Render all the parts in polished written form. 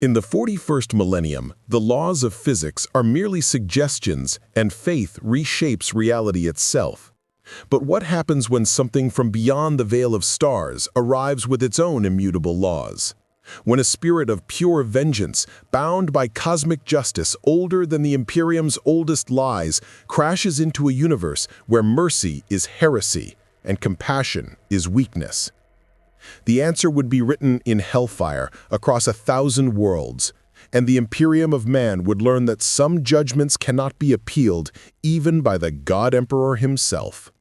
In the 41st millennium, the laws of physics are merely suggestions and faith reshapes reality itself. But what happens when something from beyond the veil of stars arrives with its own immutable laws? When a spirit of pure vengeance, bound by cosmic justice older than the Imperium's oldest lies, crashes into a universe where mercy is heresy and compassion is weakness. The answer would be written in hellfire across 1,000 worlds, and the Imperium of Man would learn that some judgments cannot be appealed even by the God Emperor himself.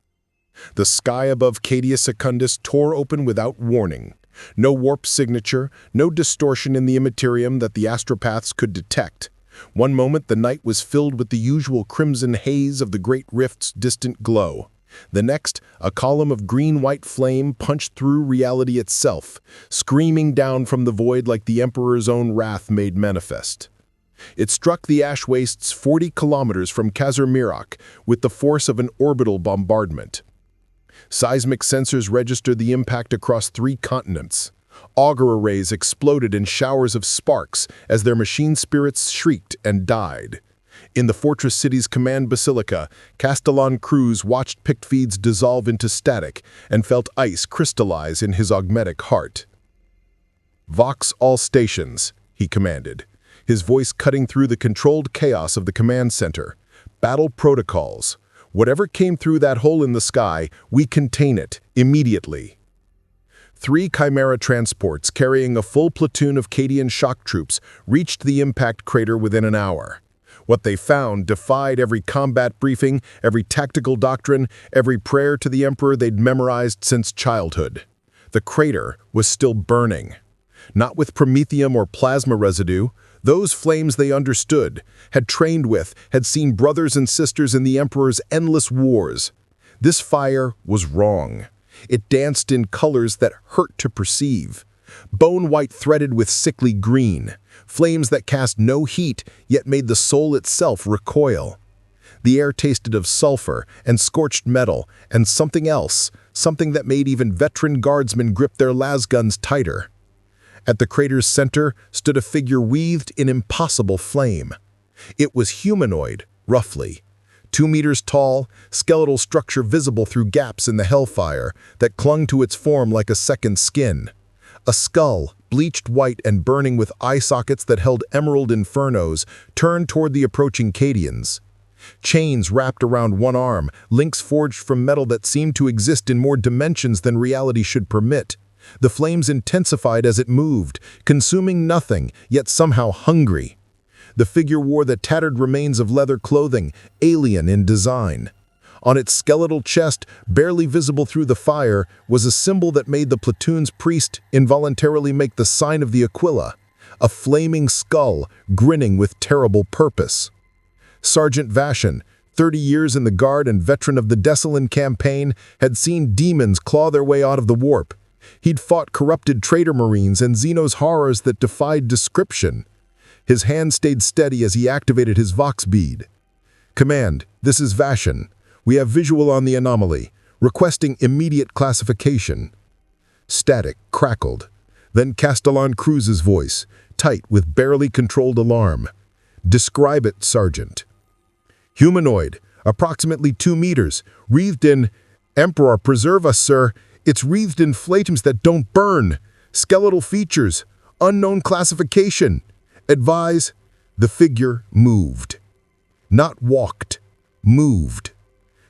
The sky above Cadia Secundus tore open without warning. No warp signature, no distortion in the immaterium that the astropaths could detect. One moment the night was filled with the usual crimson haze of the Great Rift's distant glow. The next, a column of green-white flame punched through reality itself, screaming down from the void like the Emperor's own wrath made manifest. It struck the ash wastes 40 kilometers from Kazar with the force of an orbital bombardment. Seismic sensors registered the impact across 3 continents. Augur arrays exploded in showers of sparks as their machine spirits shrieked and died. In the fortress city's command basilica, Castellan Cruz watched pict feeds dissolve into static and felt ice crystallize in his augmetic heart. "Vox all stations," he commanded, his voice cutting through the controlled chaos of the command center. "Battle protocols. Whatever came through that hole in the sky, we contain it immediately." 3 Chimera transports carrying a full platoon of Cadian shock troops reached the impact crater within an hour. What they found defied every combat briefing, every tactical doctrine, every prayer to the Emperor they'd memorized since childhood. The crater was still burning. Not with promethium or plasma residue. Those flames they understood, had trained with, had seen brothers and sisters in the Emperor's endless wars. This fire was wrong. It danced in colors that hurt to perceive. Bone-white threaded with sickly green. Flames that cast no heat, yet made the soul itself recoil. The air tasted of sulfur and scorched metal and something else, something that made even veteran guardsmen grip their lasguns tighter. At the crater's center stood a figure wreathed in impossible flame. It was humanoid, roughly. 2 meters tall, skeletal structure visible through gaps in the hellfire that clung to its form like a second skin. A skull, bleached white and burning with eye sockets that held emerald infernos, turned toward the approaching Cadians. Chains wrapped around one arm, links forged from metal that seemed to exist in more dimensions than reality should permit. The flames intensified as it moved, consuming nothing, yet somehow hungry. The figure wore the tattered remains of leather clothing, alien in design. On its skeletal chest, barely visible through the fire, was a symbol that made the platoon's priest involuntarily make the sign of the Aquila, a flaming skull grinning with terrible purpose. Sergeant Vashon, 30 years in the Guard and veteran of the Desolin campaign, had seen demons claw their way out of the warp. He'd fought corrupted traitor marines and Xeno's horrors that defied description. His hand stayed steady as he activated his Vox bead. "Command, this is Vashon. We have visual on the anomaly, requesting immediate classification." Static crackled. Then Castellan Cruz's voice, tight with barely controlled alarm. "Describe it, Sergeant." "Humanoid, approximately 2 meters, wreathed in—" "Emperor, preserve us, sir. It's wreathed in flames that don't burn. Skeletal features. Unknown classification. Advise." The figure moved. Not walked. Moved.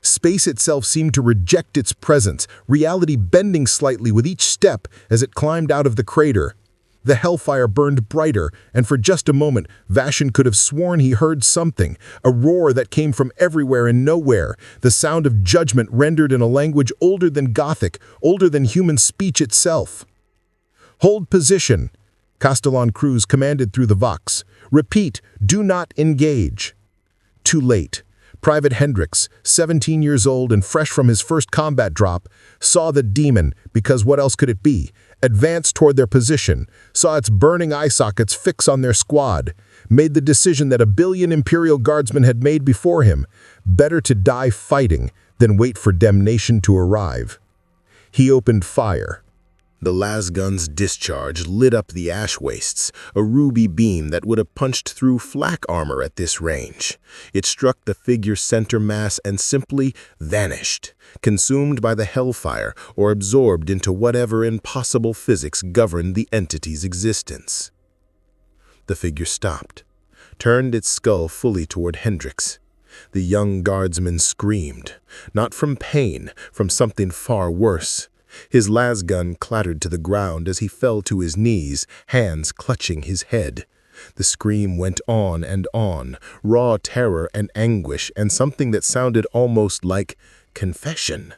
Space itself seemed to reject its presence, reality bending slightly with each step as it climbed out of the crater. The hellfire burned brighter, and for just a moment, Vashon could have sworn he heard something, a roar that came from everywhere and nowhere, the sound of judgment rendered in a language older than Gothic, older than human speech itself. "Hold position," Castellan Cruz commanded through the Vox. "Repeat, do not engage." Too late. Private Hendricks, 17 years old and fresh from his first combat drop, saw the demon, because what else could it be, advance toward their position, saw its burning eye sockets fix on their squad, made the decision that 1 billion Imperial Guardsmen had made before him, better to die fighting than wait for damnation to arrive. He opened fire. The lasgun's discharge lit up the ash wastes, a ruby beam that would have punched through flak armor at this range. It struck the figure's center mass and simply vanished, consumed by the hellfire or absorbed into whatever impossible physics governed the entity's existence. The figure stopped, turned its skull fully toward Hendrix. The young guardsman screamed, not from pain, from something far worse. His lasgun clattered to the ground as he fell to his knees, hands clutching his head. The scream went on, raw terror and anguish, and something that sounded almost like confession.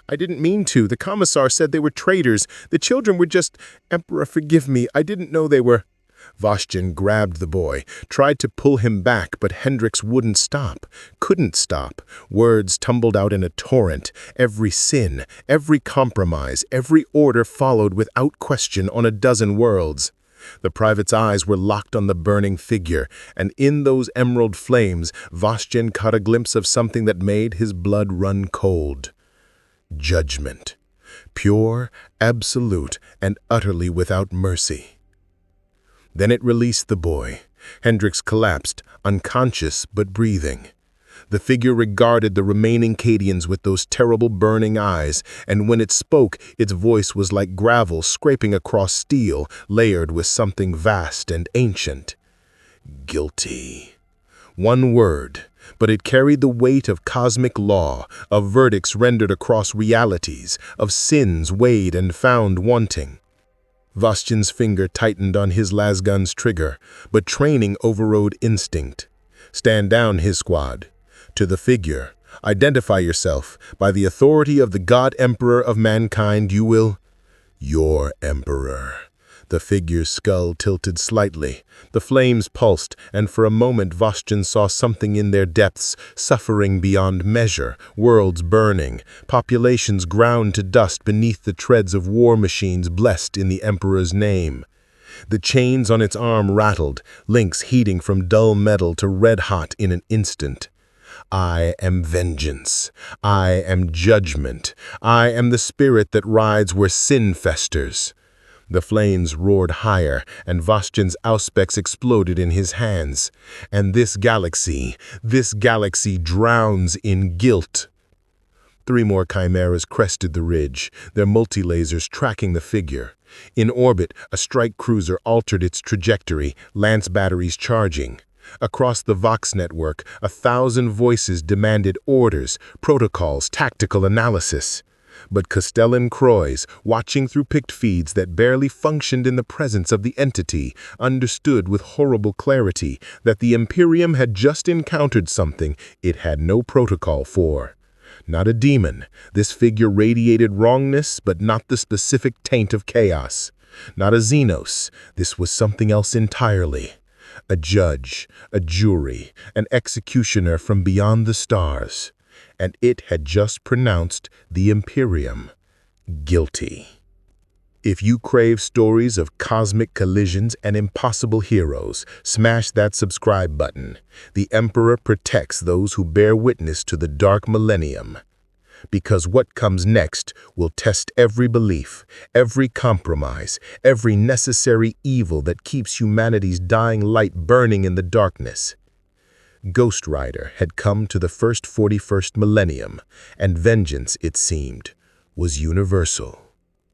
"I didn't mean to. The commissar said they were traitors. The children were just— Emperor, forgive me. I didn't know they were—" Vashtin grabbed the boy, tried to pull him back, but Hendrix wouldn't stop, couldn't stop. Words tumbled out in a torrent. Every sin, every compromise, every order followed without question on a dozen worlds. The private's eyes were locked on the burning figure, and in those emerald flames, Vashtin caught a glimpse of something that made his blood run cold. Judgment. Pure, absolute, and utterly without mercy. Then it released the boy. Hendrix collapsed, unconscious but breathing. The figure regarded the remaining Cadians with those terrible burning eyes, and when it spoke, its voice was like gravel scraping across steel, layered with something vast and ancient. Guilty. One word, but it carried the weight of cosmic law, of verdicts rendered across realities, of sins weighed and found wanting. Vashtin's finger tightened on his lasgun's trigger, but training overrode instinct. "Stand down, his squad." To the figure, "Identify yourself. By the authority of the God Emperor of mankind, you will—" "Your Emperor." The figure's skull tilted slightly. The flames pulsed, and for a moment Vashtin saw something in their depths, suffering beyond measure, worlds burning, populations ground to dust beneath the treads of war machines blessed in the Emperor's name. The chains on its arm rattled, links heating from dull metal to red-hot in an instant. "I am vengeance. I am judgment. I am the spirit that rides where sin festers." The flames roared higher, and Vashtin's auspex exploded in his hands. "And this galaxy drowns in guilt." 3 more chimeras crested the ridge, their multi-lasers tracking the figure. In orbit, a strike cruiser altered its trajectory, lance batteries charging. Across the Vox network, 1,000 voices demanded orders, protocols, tactical analysis. But Castellan Croix, watching through picked feeds that barely functioned in the presence of the entity, understood with horrible clarity that the Imperium had just encountered something it had no protocol for. Not a demon, this figure radiated wrongness, but not the specific taint of chaos. Not a Xenos, this was something else entirely. A judge, a jury, an executioner from beyond the stars. And it had just pronounced the Imperium guilty. If you crave stories of cosmic collisions and impossible heroes, smash that subscribe button. The Emperor protects those who bear witness to the dark millennium. Because what comes next will test every belief, every compromise, every necessary evil that keeps humanity's dying light burning in the darkness. Ghost Rider had come to the first 41st millennium, and vengeance, it seemed, was universal.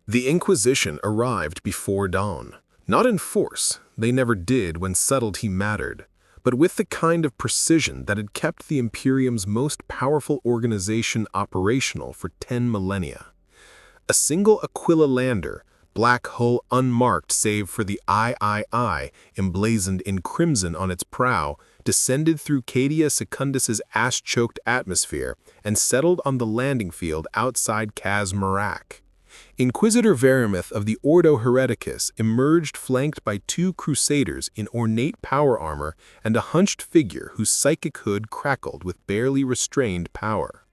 The Inquisition arrived before dawn. Not in force, they never did when subtlety mattered, but with the kind of precision that had kept the Imperium's most powerful organization operational for 10 millennia. A single Aquila lander, black hull unmarked save for the III emblazoned in crimson on its prow, descended through Cadia Secundus's ash-choked atmosphere and settled on the landing field outside Kaz Marak. Inquisitor Verimith of the Ordo Hereticus emerged flanked by 2 crusaders in ornate power armor and a hunched figure whose psychic hood crackled with barely restrained power.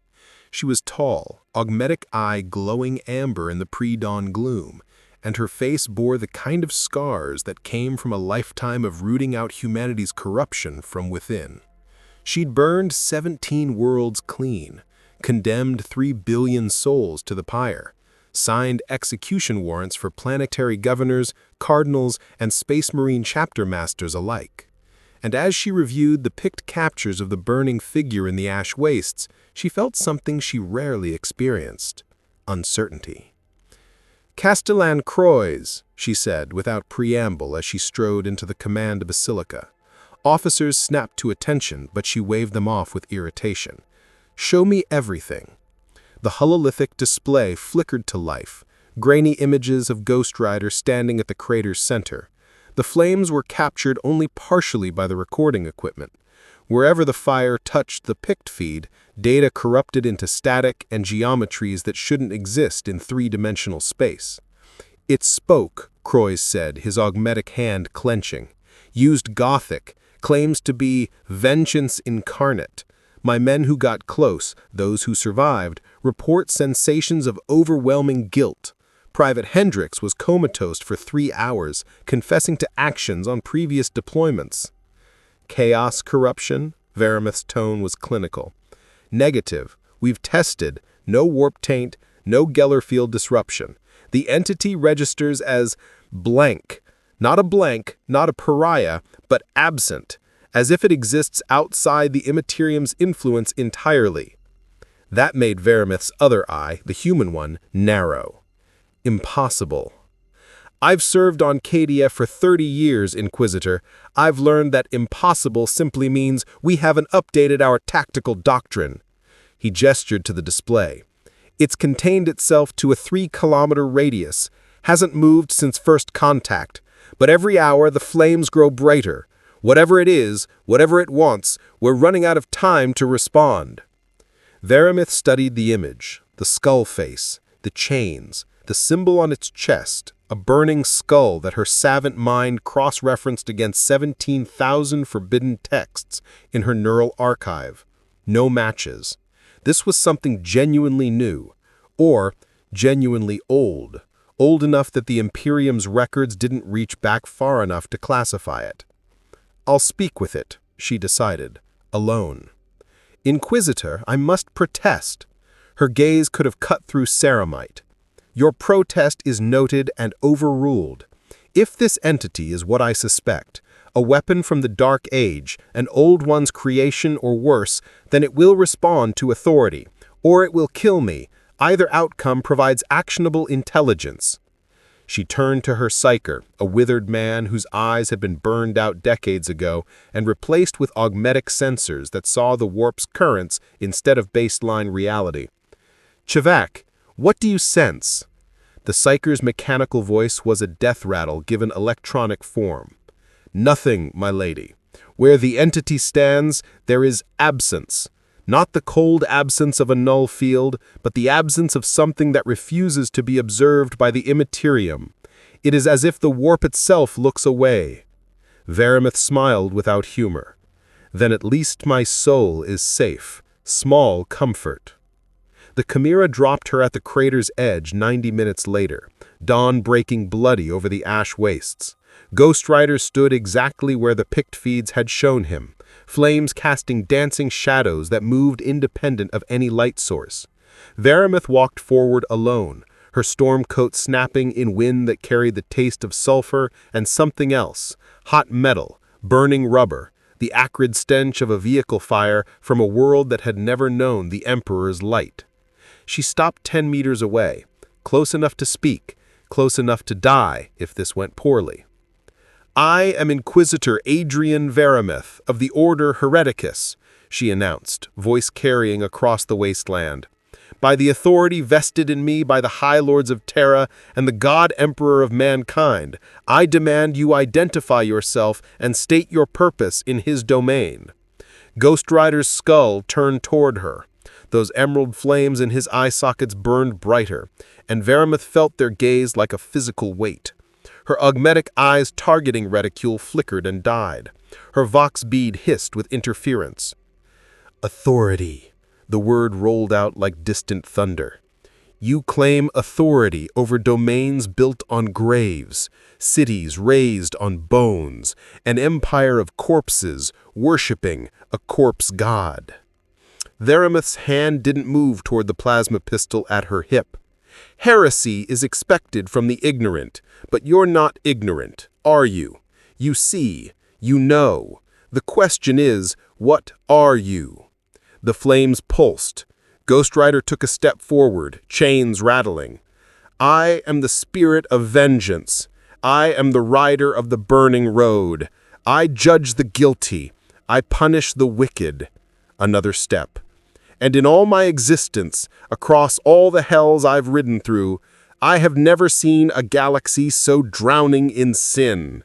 She was tall, augmetic eye glowing amber in the pre-dawn gloom, and her face bore the kind of scars that came from a lifetime of rooting out humanity's corruption from within. She'd burned 17 worlds clean, condemned 3 billion souls to the pyre, signed execution warrants for planetary governors, cardinals, and Space Marine chapter masters alike. And as she reviewed the picked captures of the burning figure in the ash wastes, she felt something she rarely experienced: uncertainty. "Castellan Croix," she said without preamble as she strode into the command basilica. Officers snapped to attention, but she waved them off with irritation. "Show me everything." The hololithic display flickered to life, grainy images of Ghost Rider standing at the crater's center. The flames were captured only partially by the recording equipment. Wherever the fire touched the picked feed, data corrupted into static and geometries that shouldn't exist in three-dimensional space. "It spoke," Croix said, his augmetic hand clenching. "Used Gothic, claims to be vengeance incarnate. My men who got close, those who survived, report sensations of overwhelming guilt. Private Hendricks was comatose for 3 hours, confessing to actions on previous deployments." "Chaos corruption?" Verameth's tone was clinical. "Negative. We've tested. No warp taint, no Geller field disruption. The entity registers as blank. Not a blank, not a pariah, but absent, as if it exists outside the Immaterium's influence entirely." That made Verameth's other eye, the human one, narrow. "Impossible." "I've served on Cadia for 30 years, Inquisitor. I've learned that impossible simply means we haven't updated our tactical doctrine." He gestured to the display. "It's contained itself to a 3-kilometer radius, hasn't moved since first contact, but every hour the flames grow brighter. Whatever it is, whatever it wants, we're running out of time to respond." Verameth studied the image, the skull face, the chains, the symbol on its chest, a burning skull that her savant mind cross-referenced against 17,000 forbidden texts in her neural archive. No matches. This was something genuinely new, or genuinely old, old enough that the Imperium's records didn't reach back far enough to classify it. "I'll speak with it," she decided, alone. "Inquisitor, I must protest." Her gaze could have cut through ceramite. "Your protest is noted and overruled. If this entity is what I suspect, a weapon from the Dark Age, an old one's creation or worse, then it will respond to authority, or it will kill me. Either outcome provides actionable intelligence." She turned to her psyker, a withered man whose eyes had been burned out decades ago and replaced with augmetic sensors that saw the warp's currents instead of baseline reality. "Chevak, what do you sense?" The psyker's mechanical voice was a death rattle given electronic form. "Nothing, my lady. Where the entity stands, there is absence. Not the cold absence of a null field, but the absence of something that refuses to be observed by the Immaterium. It is as if the warp itself looks away." Verameth smiled without humor. "Then at least my soul is safe. Small comfort." The Chimera dropped her at the crater's edge 90 minutes later, dawn breaking bloody over the ash wastes. Ghost Rider stood exactly where the picked feeds had shown him, flames casting dancing shadows that moved independent of any light source. Verameth walked forward alone, her storm coat snapping in wind that carried the taste of sulfur and something else, hot metal, burning rubber, the acrid stench of a vehicle fire from a world that had never known the Emperor's light. She stopped 10 meters away, close enough to speak, close enough to die if this went poorly. "I am Inquisitor Adrian Verameth of the Order Hereticus," she announced, voice carrying across the wasteland. "By the authority vested in me by the High Lords of Terra and the God Emperor of mankind, I demand you identify yourself and state your purpose in his domain." Ghost Rider's skull turned toward her. Those emerald flames in his eye sockets burned brighter, and Verameth felt their gaze like a physical weight. Her augmetic eyes targeting reticule flickered and died. Her vox bead hissed with interference. "Authority," the word rolled out like distant thunder. "You claim authority over domains built on graves, cities raised on bones, an empire of corpses worshipping a corpse god." Verameth's hand didn't move toward the plasma pistol at her hip. Heresy is expected from the ignorant, but you're not ignorant, are you? You see, you know. The question is, what are you? The flames pulsed. Ghost Rider took a step forward, chains rattling. I am the spirit of vengeance. I am the rider of the burning road. I judge the guilty. I punish the wicked. Another step. And in all my existence, across all the hells I've ridden through, I have never seen a galaxy so drowning in sin.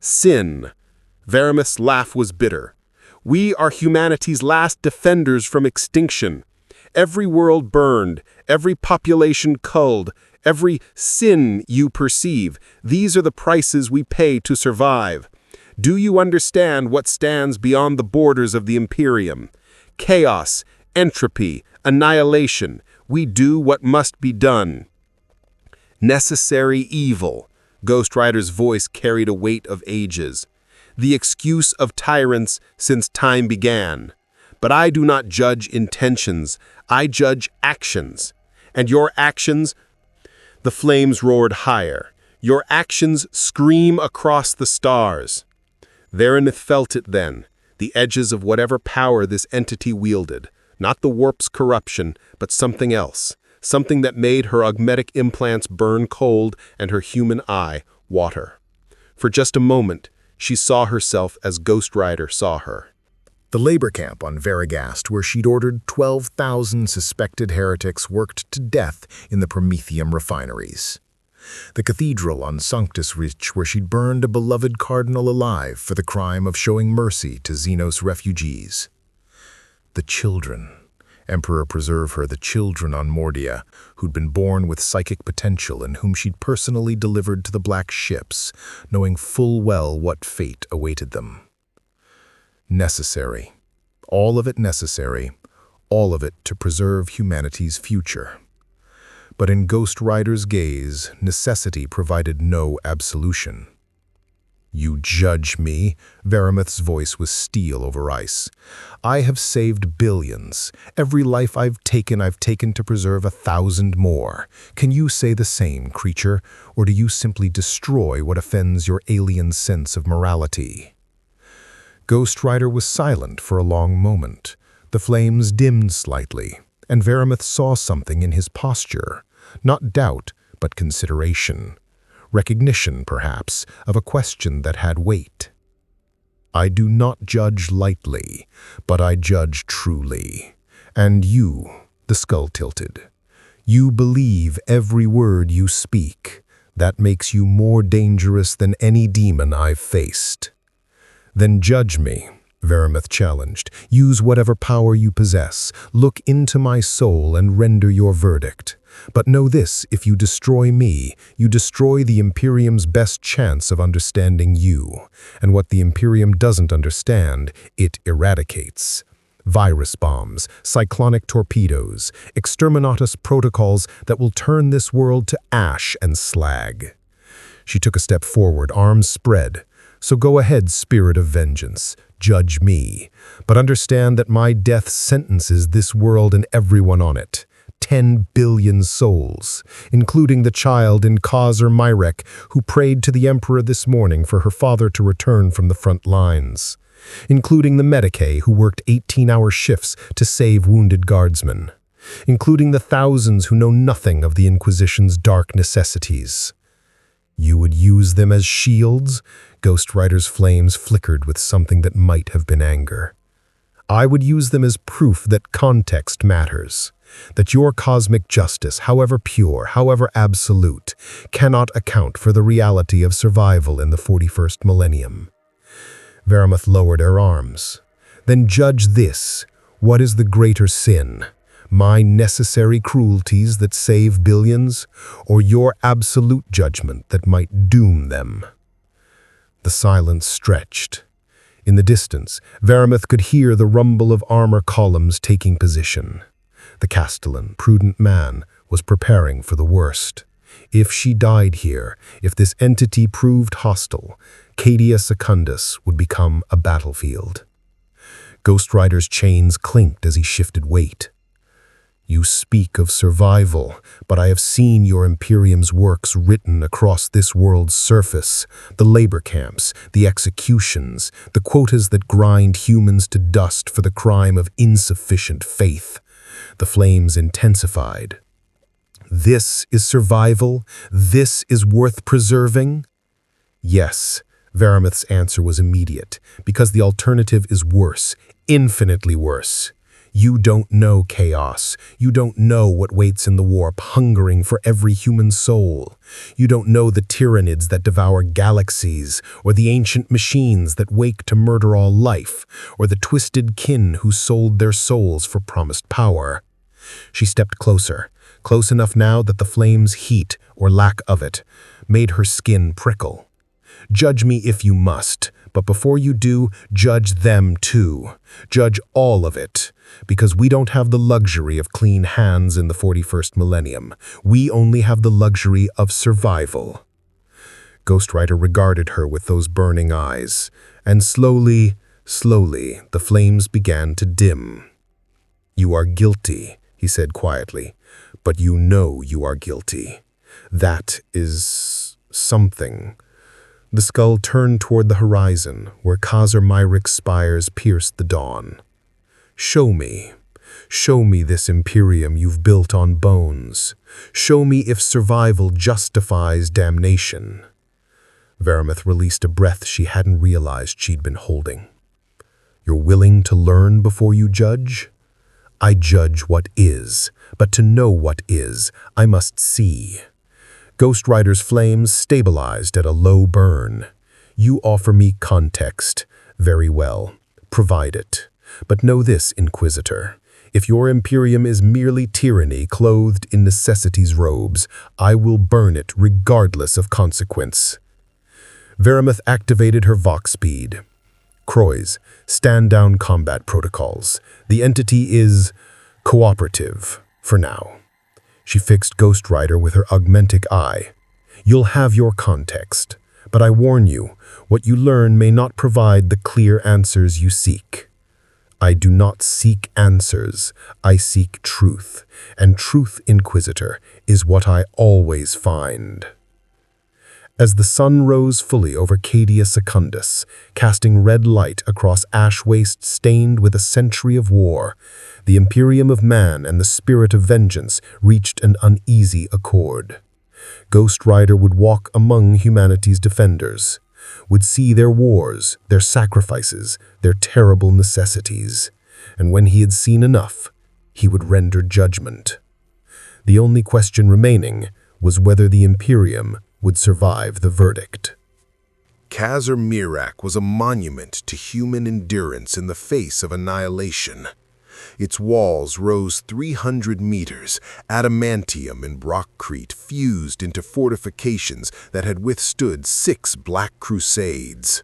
Sin. Varamith's laugh was bitter. We are humanity's last defenders from extinction. Every world burned, every population culled, every sin you perceive, these are the prices we pay to survive. Do you understand what stands beyond the borders of the Imperium? Chaos, entropy, annihilation. We do what must be done. Necessary evil. Ghost Rider's voice carried a weight of ages. The excuse of tyrants since time began. But I do not judge intentions. I judge actions. And your actions... The flames roared higher. Your actions scream across the stars. Varanith felt it then, the edges of whatever power this entity wielded. Not the warp's corruption, but something else. Something that made her augmetic implants burn cold and her human eye water. For just a moment, she saw herself as Ghost Rider saw her. The labor camp on Varagast, where she'd ordered 12,000 suspected heretics worked to death in the Prometheum refineries. The cathedral on Sanctus Ridge, where she'd burned a beloved cardinal alive for the crime of showing mercy to Xenos refugees. The children. Emperor preserve her, the children on Mordia, who'd been born with psychic potential and whom she'd personally delivered to the Black Ships, knowing full well what fate awaited them. Necessary. All of it necessary. All of it to preserve humanity's future. But in Ghost Rider's gaze, necessity provided no absolution. You judge me? Varamith's voice was steel over ice. I have saved billions. Every life I've taken to preserve 1,000 more. Can you say the same, creature? Or do you simply destroy what offends your alien sense of morality? Ghost Rider was silent for a long moment. The flames dimmed slightly, and Varamith saw something in his posture. Not doubt, but consideration. Recognition, perhaps, of a question that had weight. I do not judge lightly, but I judge truly. And you, the skull tilted. You believe every word you speak. That makes you more dangerous than any demon I've faced. Then judge me, Varamith challenged. Use whatever power you possess. Look into my soul and render your verdict. But know this, if you destroy me, you destroy the Imperium's best chance of understanding you. And what the Imperium doesn't understand, it eradicates. Virus bombs, cyclonic torpedoes, exterminatus protocols that will turn this world to ash and slag. She took a step forward, arms spread. So go ahead, spirit of vengeance, judge me. But understand that my death sentences this world and everyone on it. 10 billion souls, including the child in Khazar Myrek who prayed to the Emperor this morning for her father to return from the front lines. Including the Medicae who worked 18-hour shifts to save wounded guardsmen. Including the thousands who know nothing of the Inquisition's dark necessities. You would use them as shields? Ghost Rider's flames flickered with something that might have been anger. I would use them as proof that context matters. That your cosmic justice, however pure, however absolute, cannot account for the reality of survival in the 41st millennium. Varamith lowered her arms. Then judge this. What is the greater sin? My necessary cruelties that save billions, or your absolute judgment that might doom them? The silence stretched. In the distance, Varamith could hear the rumble of armor columns taking position. The Castellan, prudent man, was preparing for the worst. If she died here, if this entity proved hostile, Cadia Secundus would become a battlefield. Ghost Rider's chains clinked as he shifted weight. You speak of survival, but I have seen your Imperium's works written across this world's surface. The labor camps, the executions, the quotas that grind humans to dust for the crime of insufficient faith. The flames intensified. This is survival? This is worth preserving? Yes, Varamith's answer was immediate, because the alternative is worse, infinitely worse. You don't know chaos. You don't know what waits in the warp, hungering for every human soul. You don't know the tyrannids that devour galaxies, or the ancient machines that wake to murder all life, or the twisted kin who sold their souls for promised power. She stepped closer, close enough now that the flame's heat, or lack of it, made her skin prickle. Judge me if you must, but before you do, judge them too. Judge all of it. Because we don't have the luxury of clean hands in the 41st millennium. We only have the luxury of survival. Ghost Rider regarded her with those burning eyes, and slowly, the flames began to dim. You are guilty, he said quietly, but you know you are guilty. That is something. The skull turned toward the horizon, where Khazar Myric's spires pierced the dawn. Show me this Imperium you've built on bones. Show me if survival justifies damnation. Varamith released a breath she hadn't realized she'd been holding. You're willing to learn before you judge? I judge what is, but to know what is, I must see. Ghost Rider's flames stabilized at a low burn. You offer me context. Very well. Provide it. But know this, Inquisitor. If your Imperium is merely tyranny clothed in necessity's robes, I will burn it regardless of consequence. Varamith activated her Vox speed. Croix, stand-down combat protocols. The entity is cooperative, for now. She fixed Ghost Rider with her augmentic eye. You'll have your context, but I warn you, what you learn may not provide the clear answers you seek. I do not seek answers, I seek truth, and truth, Inquisitor, is what I always find. As the sun rose fully over Cadia Secundus, casting red light across ash waste stained with a century of war, the Imperium of Man and the Spirit of Vengeance reached an uneasy accord. Ghost Rider would walk among humanity's defenders, would see their wars, their sacrifices, their terrible necessities, and when he had seen enough, he would render judgment. The only question remaining was whether the Imperium would survive the verdict. Khazar Myr'ak was a monument to human endurance in the face of annihilation. Its walls rose 300 meters, adamantium and brockcrete fused into fortifications that had withstood 6 Black Crusades.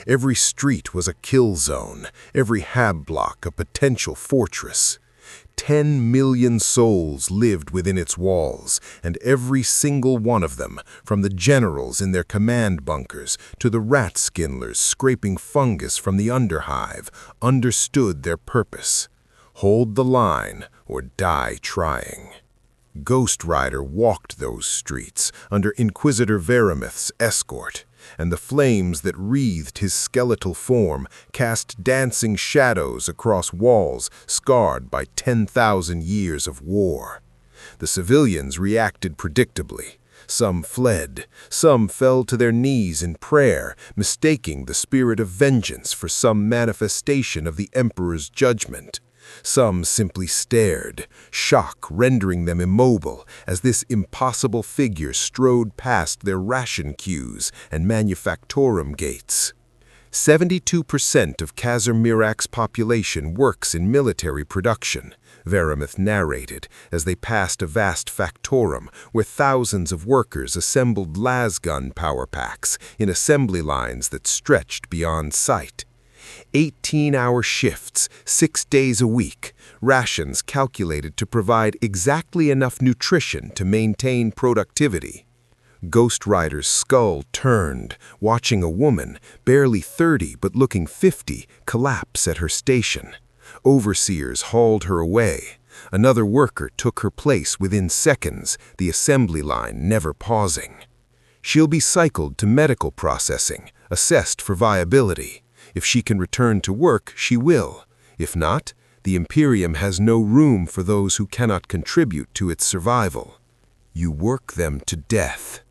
Every street was a kill zone, every hab block a potential fortress. 10 million souls lived within its walls, and every single one of them, from the generals in their command bunkers to the rat skinlers scraping fungus from the underhive, understood their purpose. Hold the line or die trying. Ghost Rider walked those streets under Inquisitor Varamith's escort, and the flames that wreathed his skeletal form cast dancing shadows across walls scarred by 10,000 years of war. The civilians reacted predictably. Some fled, some fell to their knees in prayer, mistaking the spirit of vengeance for some manifestation of the Emperor's judgment. Some simply stared, shock rendering them immobile as this impossible figure strode past their ration queues and manufactorum gates. 72% of Khazar Myr'ak's population works in military production, Varamith narrated as they passed a vast factorum where thousands of workers assembled lasgun power packs in assembly lines that stretched beyond sight. 18-hour shifts, 6 days a week, rations calculated to provide exactly enough nutrition to maintain productivity. Ghost Rider's skull turned, watching a woman, barely 30 but looking 50, collapse at her station. Overseers hauled her away. Another worker took her place within seconds, the assembly line never pausing. She'll be cycled to medical processing, assessed for viability. If she can return to work, she will. If not, the Imperium has no room for those who cannot contribute to its survival. You work them to death.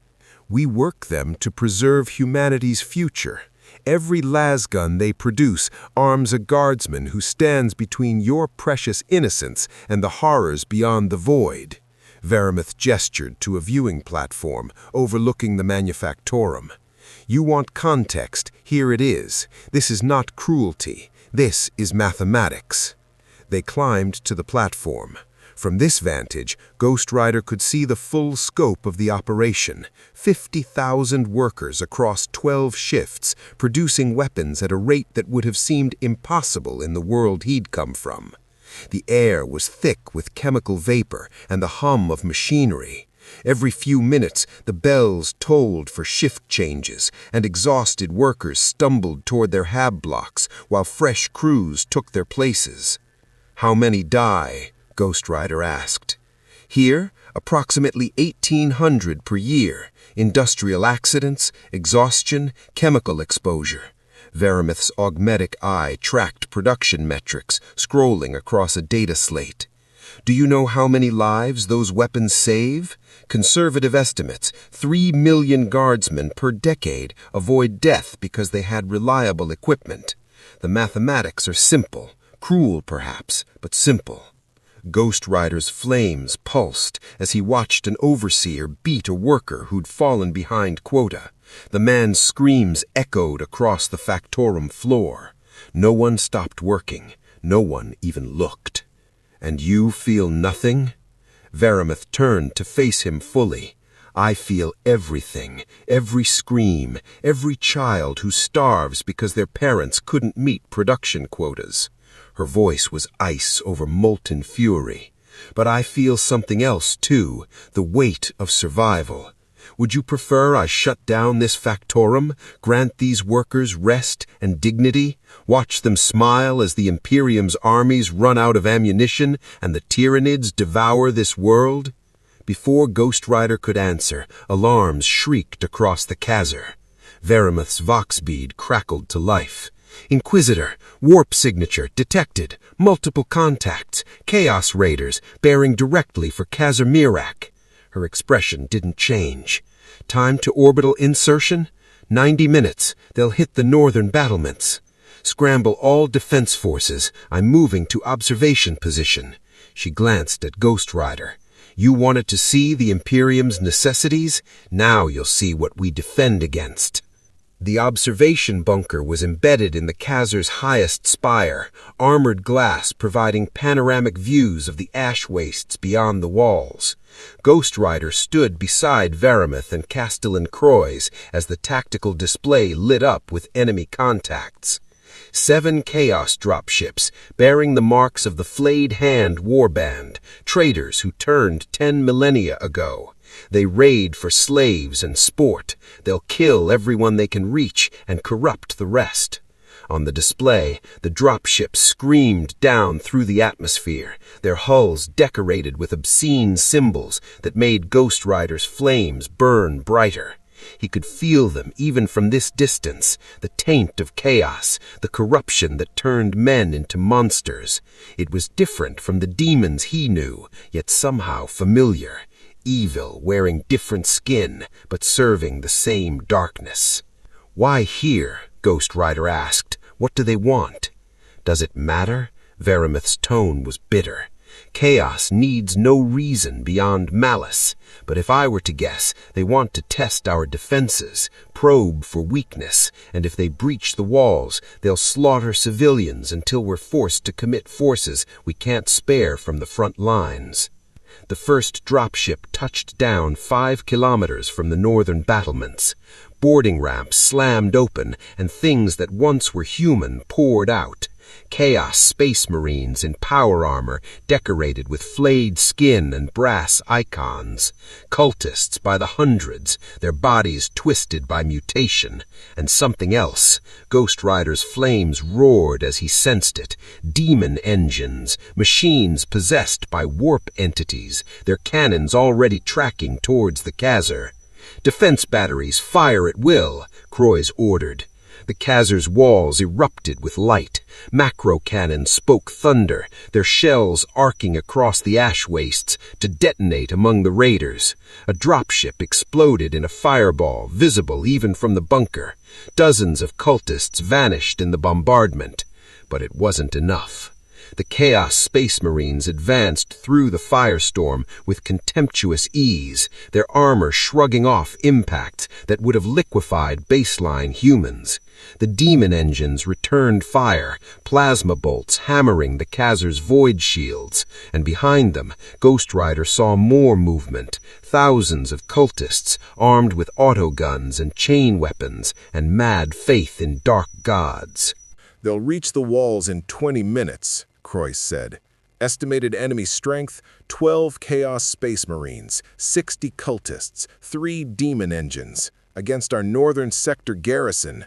We work them to preserve humanity's future. Every lasgun they produce arms a guardsman who stands between your precious innocence and the horrors beyond the void. Varamith gestured to a viewing platform overlooking the manufactorum. You want context, here it is. This is not cruelty. This is mathematics. They climbed to the platform. From this vantage, Ghost Rider could see the full scope of the operation. 50,000 workers across 12 shifts, producing weapons at a rate that would have seemed impossible in the world he'd come from. The air was thick with chemical vapor and the hum of machinery. Every few minutes, the bells tolled for shift changes, and exhausted workers stumbled toward their hab blocks while fresh crews took their places. "How many die?" Ghost Rider asked. "Here, approximately 1,800 per year. Industrial accidents, exhaustion, chemical exposure." Varamith's augmetic eye tracked production metrics, scrolling across a data slate. "Do you know how many lives those weapons save? Conservative estimates, 3 million guardsmen per decade avoid death because they had reliable equipment. The mathematics are simple, cruel perhaps, but simple." Ghost Rider's flames pulsed as he watched an overseer beat a worker who'd fallen behind quota. The man's screams echoed across the factorum floor. No one stopped working. No one even looked. "And you feel nothing?" Varamith turned to face him fully. "I feel everything, every scream, every child who starves because their parents couldn't meet production quotas." Her voice was ice over molten fury. "But I feel something else, too, the weight of survival. Would you prefer I shut down this factorum, grant these workers rest and dignity, watch them smile as the Imperium's armies run out of ammunition and the Tyranids devour this world?" Before Ghost Rider could answer, alarms shrieked across the chasm. Varamith's vox bead crackled to life. "Inquisitor, warp signature detected, multiple contacts, Chaos Raiders bearing directly for Kazimirak." Her expression didn't change. "Time to orbital insertion? 90 minutes. They'll hit the northern battlements. Scramble all defense forces. I'm moving to observation position." She glanced at Ghost Rider. "You wanted to see the Imperium's necessities? Now you'll see what we defend against." The observation bunker was embedded in the Khazar's highest spire, armored glass providing panoramic views of the ash wastes beyond the walls. Ghost Rider stood beside Varamith and Castellan Croix as the tactical display lit up with enemy contacts. 7 Chaos dropships, bearing the marks of the Flayed Hand warband, traitors who turned 10 millennia ago. They raid for slaves and sport. They'll kill everyone they can reach and corrupt the rest. On the display, the dropships screamed down through the atmosphere, their hulls decorated with obscene symbols that made Ghost Rider's flames burn brighter. He could feel them even from this distance, the taint of chaos, the corruption that turned men into monsters. It was different from the demons he knew, yet somehow familiar. Evil, wearing different skin, but serving the same darkness. "Why here?" Ghost Rider asked. "What do they want?" "Does it matter?" Varamith's tone was bitter. "Chaos needs no reason beyond malice. But if I were to guess, they want to test our defenses, probe for weakness, and if they breach the walls, they'll slaughter civilians until we're forced to commit forces we can't spare from the front lines." The first dropship touched down 5 kilometers from the northern battlements. Boarding ramps slammed open, and things that once were human poured out. Chaos Space Marines in power armor decorated with flayed skin and brass icons. Cultists by the hundreds, their bodies twisted by mutation. And something else. Ghost Rider's flames roared as he sensed it. Demon engines, machines possessed by warp entities, their cannons already tracking towards the Khazar. "Defense batteries, fire at will," Croix ordered. The Khazar's walls erupted with light. Macro cannons spoke thunder, their shells arcing across the ash wastes to detonate among the raiders. A dropship exploded in a fireball, visible even from the bunker. Dozens of cultists vanished in the bombardment. But it wasn't enough. The Chaos Space Marines advanced through the firestorm with contemptuous ease, their armor shrugging off impacts that would have liquefied baseline humans. The demon engines returned fire, plasma bolts hammering the Khazar's void shields, and behind them, Ghost Rider saw more movement. Thousands of cultists, armed with autoguns and chain weapons, and mad faith in dark gods. "They'll reach the walls in 20 minutes, Croix said. "Estimated enemy strength, 12 Chaos Space Marines, 60 cultists, 3 demon engines. Against our northern sector garrison."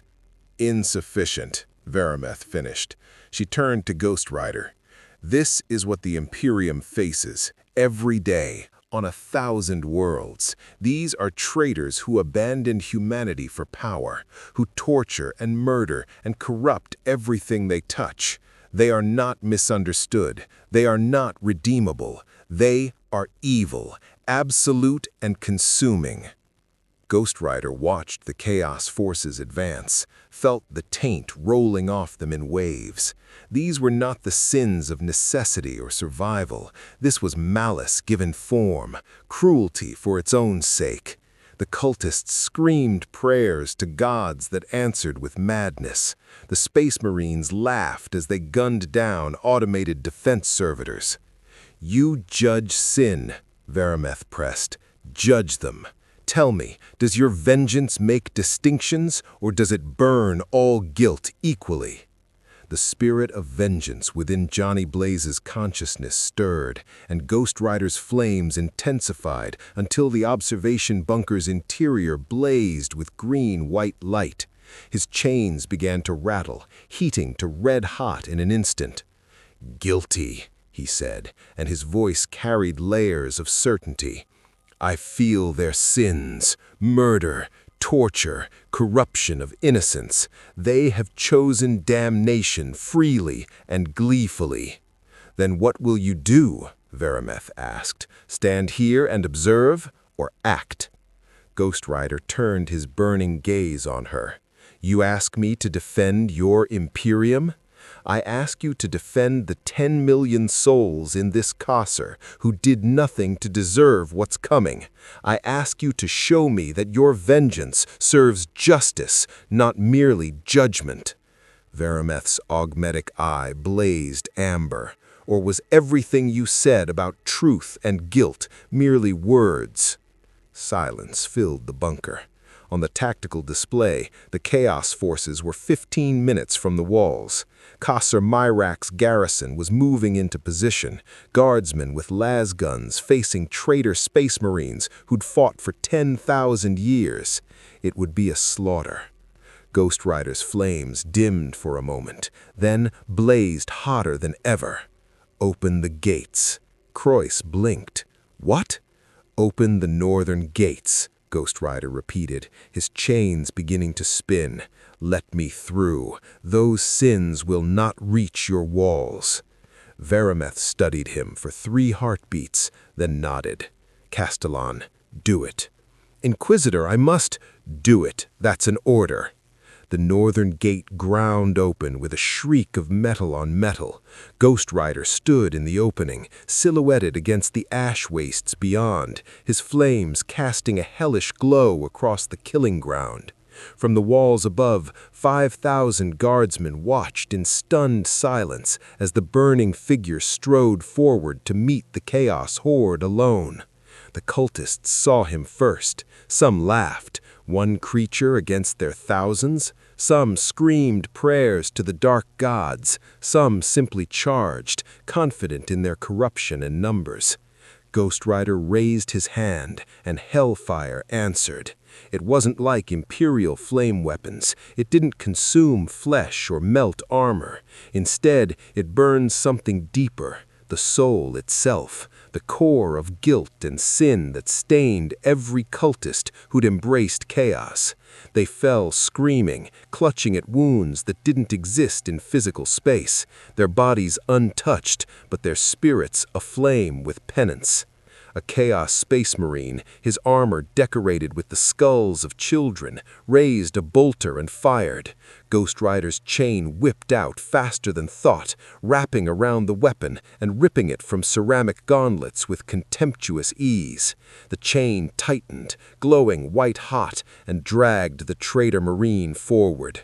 "Insufficient," Varameth finished. She turned to Ghost Rider. "This is what the Imperium faces, every day, on 1,000 worlds. These are traitors who abandoned humanity for power, who torture and murder and corrupt everything they touch. They are not misunderstood. They are not redeemable. They are evil, absolute and consuming." Ghost Rider watched the Chaos forces advance, felt the taint rolling off them in waves. These were not the sins of necessity or survival. This was malice given form, cruelty for its own sake. The cultists screamed prayers to gods that answered with madness. The Space Marines laughed as they gunned down automated defense servitors. "You judge sin," Varameth pressed. "Judge them. Tell me, does your vengeance make distinctions, or does it burn all guilt equally?" The spirit of vengeance within Johnny Blaze's consciousness stirred, and Ghost Rider's flames intensified until the observation bunker's interior blazed with green-white light. His chains began to rattle, heating to red-hot in an instant. "Guilty," he said, and his voice carried layers of certainty. "I feel their sins, murder, torture, corruption of innocence. They have chosen damnation freely and gleefully." "Then what will you do?" Varameth asked. "Stand here and observe, or act?" Ghost Rider turned his burning gaze on her. "You ask me to defend your Imperium? I ask you to defend the 10 million souls in this Khazar who did nothing to deserve what's coming. I ask you to show me that your vengeance serves justice, not merely judgment." Varameth's augmetic eye blazed amber. "Or was everything you said about truth and guilt merely words?" Silence filled the bunker. On the tactical display, the Chaos forces were 15 minutes from the walls. Khazar Myrak's garrison was moving into position, guardsmen with las guns facing traitor Space Marines who'd fought for 10,000 years. It would be a slaughter. Ghost Rider's flames dimmed for a moment, then blazed hotter than ever. "Open the gates." Croix blinked. "What?" "Open the northern gates," Ghost Rider repeated, his chains beginning to spin. "Let me through. Those sins will not reach your walls." Varameth studied him for 3 heartbeats, then nodded. "Castellan, do it." "Inquisitor, I must—" "Do it. That's an order." The northern gate ground open with a shriek of metal on metal. Ghost Rider stood in the opening, silhouetted against the ash wastes beyond, his flames casting a hellish glow across the killing ground. From the walls above, 5,000 guardsmen watched in stunned silence as the burning figure strode forward to meet the Chaos horde alone. The cultists saw him first. Some laughed, one creature against their thousands. Some screamed prayers to the dark gods, some simply charged, confident in their corruption and numbers. Ghost Rider raised his hand, and hellfire answered. It wasn't like Imperial flame weapons. It didn't consume flesh or melt armor. Instead, it burned something deeper, the soul itself, the core of guilt and sin that stained every cultist who'd embraced chaos. They fell screaming, clutching at wounds that didn't exist in physical space, their bodies untouched, but their spirits aflame with penance. A Chaos Space Marine, his armor decorated with the skulls of children, raised a bolter and fired. Ghost Rider's chain whipped out faster than thought, wrapping around the weapon and ripping it from ceramic gauntlets with contemptuous ease. The chain tightened, glowing white-hot, and dragged the traitor Marine forward.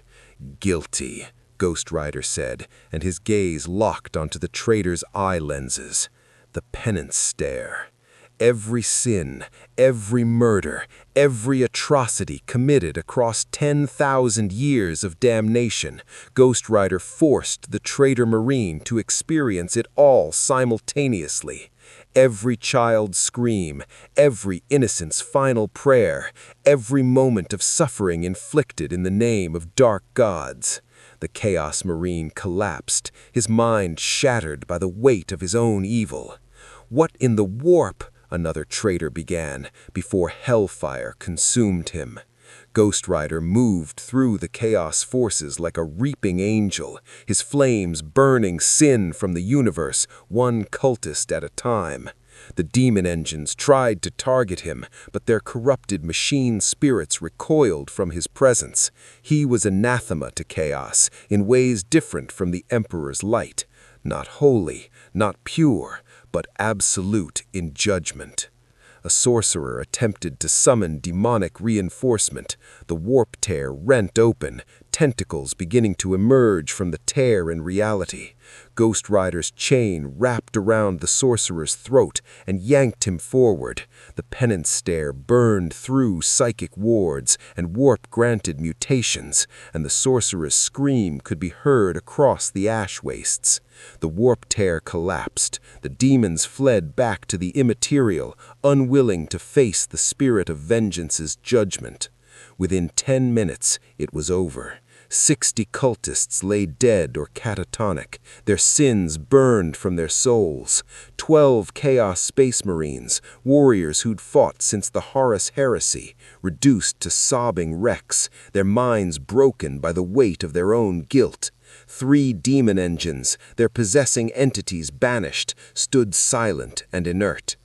"Guilty," Ghost Rider said, and his gaze locked onto the traitor's eye lenses. The penance stare. Every sin, every murder, every atrocity committed across 10,000 years of damnation, Ghost Rider forced the traitor Marine to experience it all simultaneously. Every child's scream, every innocent's final prayer, every moment of suffering inflicted in the name of dark gods. The Chaos Marine collapsed, his mind shattered by the weight of his own evil. "What in the warp?" another traitor began, before hellfire consumed him. Ghost Rider moved through the chaos forces like a reaping angel, his flames burning sin from the universe, one cultist at a time. The demon engines tried to target him, but their corrupted machine spirits recoiled from his presence. He was anathema to chaos, in ways different from the Emperor's light. Not holy, not pure, but absolute in judgment. A sorcerer attempted to summon demonic reinforcement. The warp tear rent open, tentacles beginning to emerge from the tear in reality. Ghost Rider's chain wrapped around the sorcerer's throat and yanked him forward. The penance stare burned through psychic wards and warp-granted mutations, and the sorcerer's scream could be heard across the ash wastes. The warp tear collapsed. The demons fled back to the immaterial, unwilling to face the spirit of vengeance's judgment. Within 10 minutes, it was over. 60 cultists lay dead or catatonic, their sins burned from their souls. 12 Chaos Space Marines, warriors who'd fought since the Horus Heresy, reduced to sobbing wrecks, their minds broken by the weight of their own guilt. 3 demon engines, their possessing entities banished, stood silent and inert.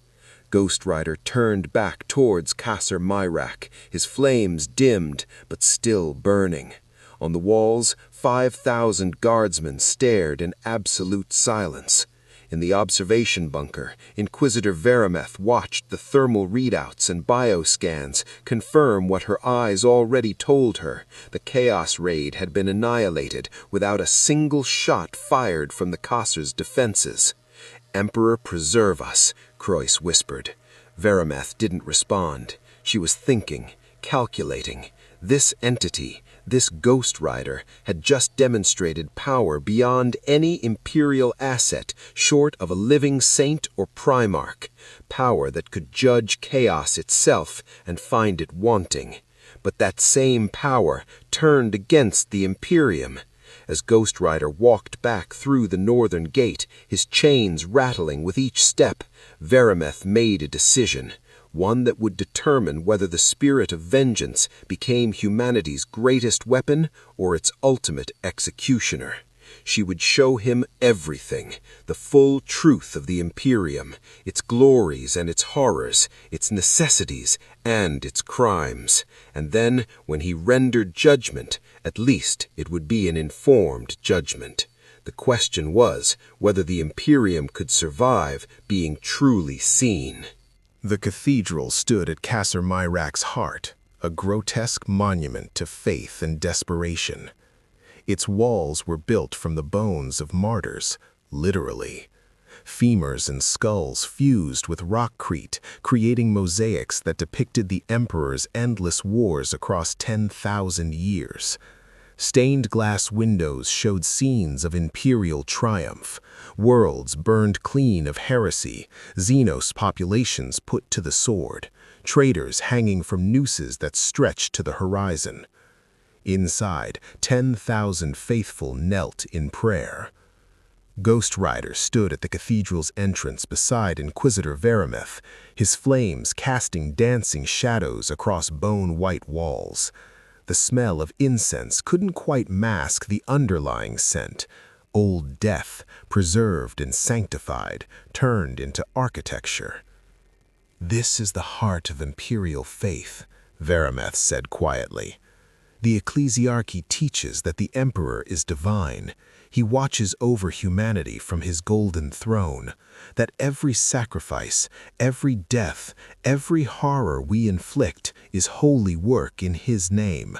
Ghost Rider turned back towards Kasser Myrak, his flames dimmed but still burning. On the walls, 5,000 guardsmen stared in absolute silence. In the observation bunker, Inquisitor Verameth watched the thermal readouts and bioscans confirm what her eyes already told her. The Chaos Raid had been annihilated without a single shot fired from the Kasser's defenses. "Emperor preserve us," Croyce whispered. Verameth didn't respond. She was thinking, calculating. This entity, this Ghost Rider, had just demonstrated power beyond any Imperial asset short of a living saint or Primarch, power that could judge chaos itself and find it wanting. But that same power turned against the Imperium. As Ghost Rider walked back through the northern gate, his chains rattling with each step, Verameth made a decision. One that would determine whether the spirit of vengeance became humanity's greatest weapon or its ultimate executioner. She would show him everything, the full truth of the Imperium, its glories and its horrors, its necessities and its crimes. And then, when he rendered judgment, at least it would be an informed judgment. The question was whether the Imperium could survive being truly seen. The cathedral stood at Kasser Myrak's heart, a grotesque monument to faith and desperation. Its walls were built from the bones of martyrs, literally. Femurs and skulls fused with rockcrete, creating mosaics that depicted the Emperor's endless wars across 10,000 years. Stained glass windows showed scenes of imperial triumph, worlds burned clean of heresy, Xenos populations put to the sword, traitors hanging from nooses that stretched to the horizon. Inside, 10,000 faithful knelt in prayer. Ghost Rider stood at the cathedral's entrance beside Inquisitor Verameth, his flames casting dancing shadows across bone-white walls. The smell of incense couldn't quite mask the underlying scent. Old death, preserved and sanctified, turned into architecture. "This is the heart of imperial faith," Verameth said quietly. "The ecclesiarchy teaches that the emperor is divine. He watches over humanity from his golden throne, that every sacrifice, every death, every horror we inflict is holy work in his name."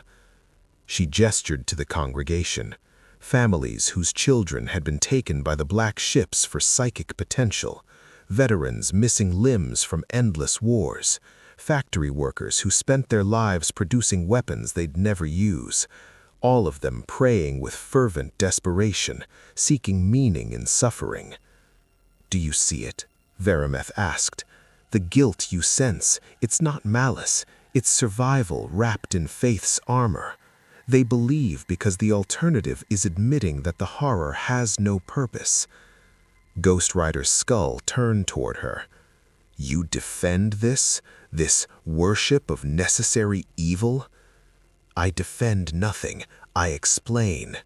She gestured to the congregation, families whose children had been taken by the black ships for psychic potential, veterans missing limbs from endless wars, factory workers who spent their lives producing weapons they'd never use, all of them praying with fervent desperation, seeking meaning in suffering. "Do you see it?" Verameth asked. "The guilt you sense, it's not malice, it's survival wrapped in faith's armor. They believe because the alternative is admitting that the horror has no purpose." Ghost Rider's skull turned toward her. "You defend this worship of necessary evil?" "I defend nothing, I explain."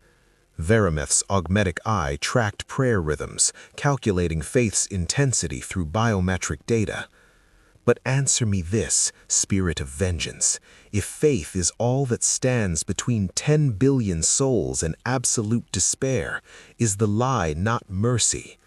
Verameth's augmetic eye tracked prayer rhythms, calculating faith's intensity through biometric data. "But answer me this, spirit of vengeance. If faith is all that stands between 10 billion souls and absolute despair, is the lie not mercy?"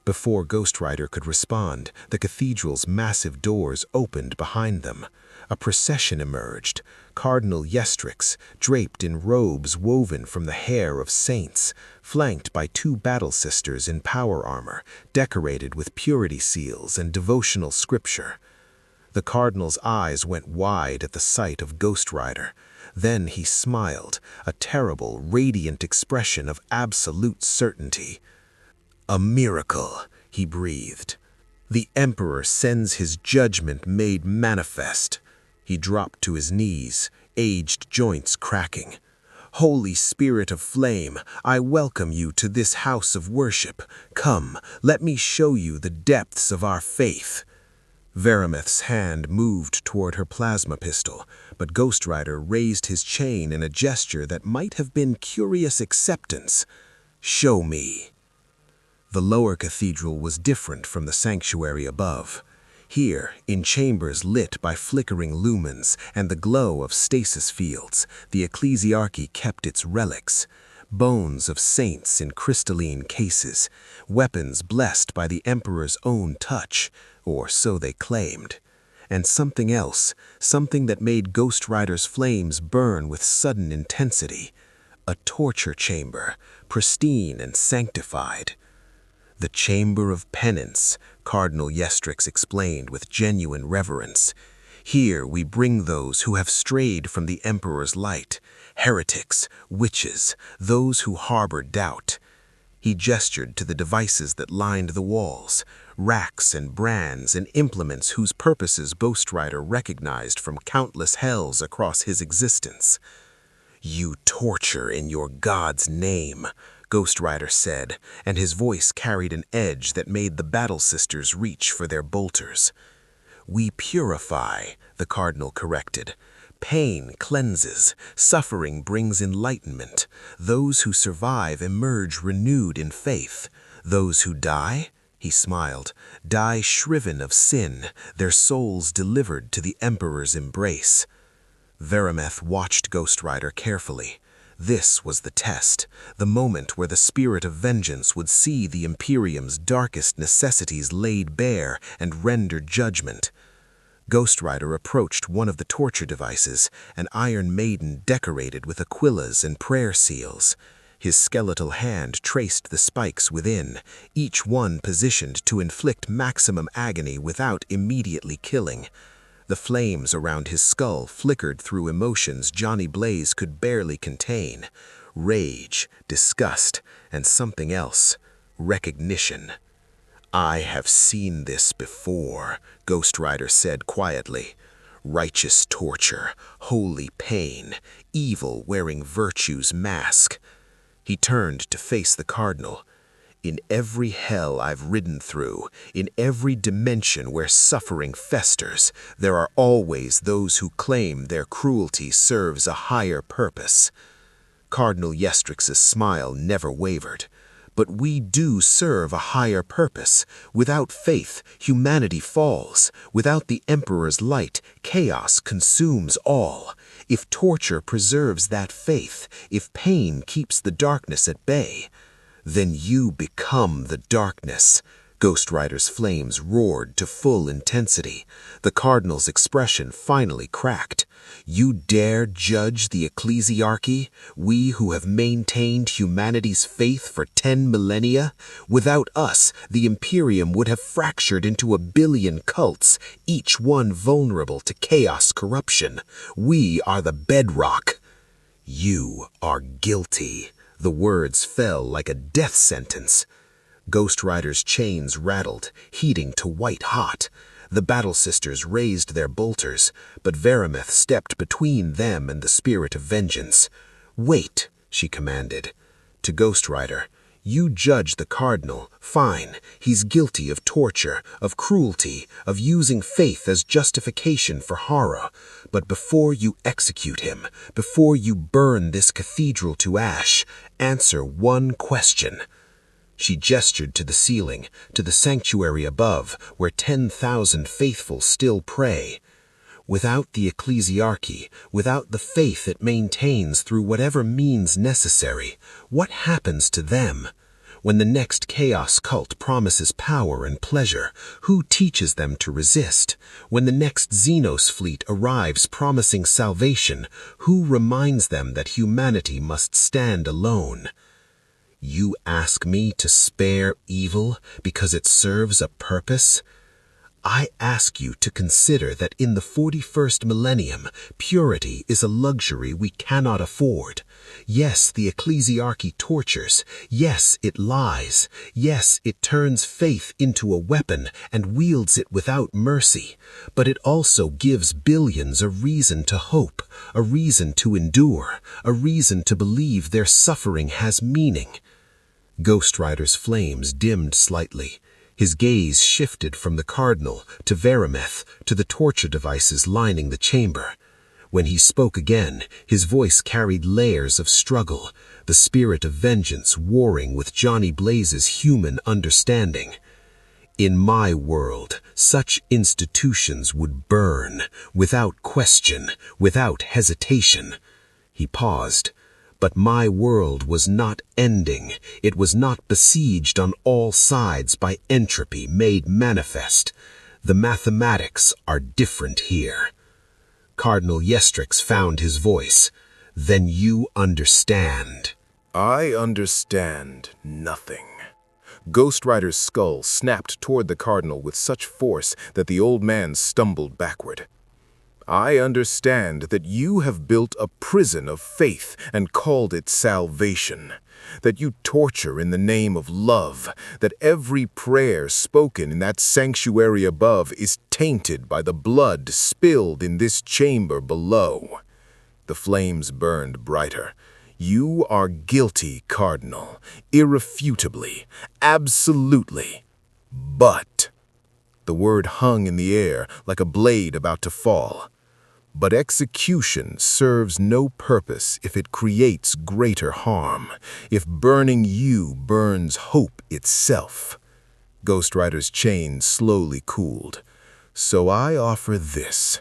Before Ghost Rider could respond, the cathedral's massive doors opened behind them. A procession emerged, Cardinal Yestrix, draped in robes woven from the hair of saints, flanked by 2 battle sisters in power armor, decorated with purity seals and devotional scripture. The Cardinal's eyes went wide at the sight of Ghost Rider. Then he smiled, a terrible, radiant expression of absolute certainty. "A miracle," he breathed. "The Emperor sends his judgment made manifest." He dropped to his knees, aged joints cracking. "Holy Spirit of Flame, I welcome you to this house of worship. Come, let me show you the depths of our faith." Verameth's hand moved toward her plasma pistol, but Ghost Rider raised his chain in a gesture that might have been curious acceptance. "Show me." The lower cathedral was different from the sanctuary above. Here, in chambers lit by flickering lumens and the glow of stasis fields, the ecclesiarchy kept its relics. Bones of saints in crystalline cases, weapons blessed by the Emperor's own touch, or so they claimed. And something else, something that made Ghost Rider's flames burn with sudden intensity. A torture chamber, pristine and sanctified. "The Chamber of Penance," Cardinal Yestrix explained with genuine reverence. "Here we bring those who have strayed from the Emperor's light, heretics, witches, those who harbor doubt." He gestured to the devices that lined the walls, racks and brands and implements whose purposes Ghost Rider recognized from countless hells across his existence. "You torture in your God's name," Ghost Rider said, and his voice carried an edge that made the battle sisters reach for their bolters. "We purify," the Cardinal corrected. "Pain cleanses, suffering brings enlightenment. Those who survive emerge renewed in faith. Those who die," he smiled, "die shriven of sin, their souls delivered to the Emperor's embrace." Verameth watched Ghost Rider carefully. This was the test, the moment where the spirit of vengeance would see the Imperium's darkest necessities laid bare and render judgment. Ghost Rider approached one of the torture devices, an iron maiden decorated with aquillas and prayer seals. His skeletal hand traced the spikes within, each one positioned to inflict maximum agony without immediately killing. The flames around his skull flickered through emotions Johnny Blaze could barely contain. Rage, disgust, and something else. Recognition. "I have seen this before," Ghost Rider said quietly. "Righteous torture, holy pain, evil wearing virtue's mask." He turned to face the Cardinal. "In every hell I've ridden through, in every dimension where suffering festers, there are always those who claim their cruelty serves a higher purpose." Cardinal Yestrix's smile never wavered. "But we do serve a higher purpose. Without faith, humanity falls. Without the Emperor's light, chaos consumes all. If torture preserves that faith, if pain keeps the darkness at bay, then you become the darkness." Ghost Rider's flames roared to full intensity. The Cardinal's expression finally cracked. "You dare judge the ecclesiarchy, we who have maintained humanity's faith for 10 millennia? Without us, the Imperium would have fractured into a billion cults, each one vulnerable to chaos corruption. We are the bedrock." "You are guilty." The words fell like a death sentence. Ghost Rider's chains rattled, heating to white hot. The Battle Sisters raised their bolters, but Verameth stepped between them and the spirit of vengeance. "Wait," she commanded. To Ghost Rider, "You judge the Cardinal, fine. He's guilty of torture, of cruelty, of using faith as justification for horror. But before you execute him, before you burn this cathedral to ash, answer one question." She gestured to the ceiling, to the sanctuary above, where 10,000 faithful still pray. "Without the ecclesiarchy, without the faith it maintains through whatever means necessary, what happens to them? When the next chaos cult promises power and pleasure, who teaches them to resist? When the next Xenos fleet arrives promising salvation, who reminds them that humanity must stand alone? You ask me to spare evil because it serves a purpose? I ask you to consider that in the 41st millennium, purity is a luxury we cannot afford. Yes, the ecclesiarchy tortures. Yes, it lies. Yes, it turns faith into a weapon and wields it without mercy. But it also gives billions a reason to hope, a reason to endure, a reason to believe their suffering has meaning." Ghost Rider's flames dimmed slightly. His gaze shifted from the Cardinal to Verameth to the torture devices lining the chamber. When he spoke again, his voice carried layers of struggle, the spirit of vengeance warring with Johnny Blaze's human understanding. "In my world, such institutions would burn, without question, without hesitation." He paused. "But my world was not ending. It was not besieged on all sides by entropy made manifest. The mathematics are different here." Cardinal Yestrix found his voice. "Then you understand." "I understand nothing." Ghost Rider's skull snapped toward the Cardinal with such force that the old man stumbled backward. "I understand that you have built a prison of faith and called it salvation, that you torture in the name of love, that every prayer spoken in that sanctuary above is tainted by the blood spilled in this chamber below." The flames burned brighter. "You are guilty, Cardinal, irrefutably, absolutely. But," the word hung in the air like a blade about to fall, "but execution serves no purpose if it creates greater harm, if burning you burns hope itself." Ghost Rider's chain slowly cooled. "So I offer this.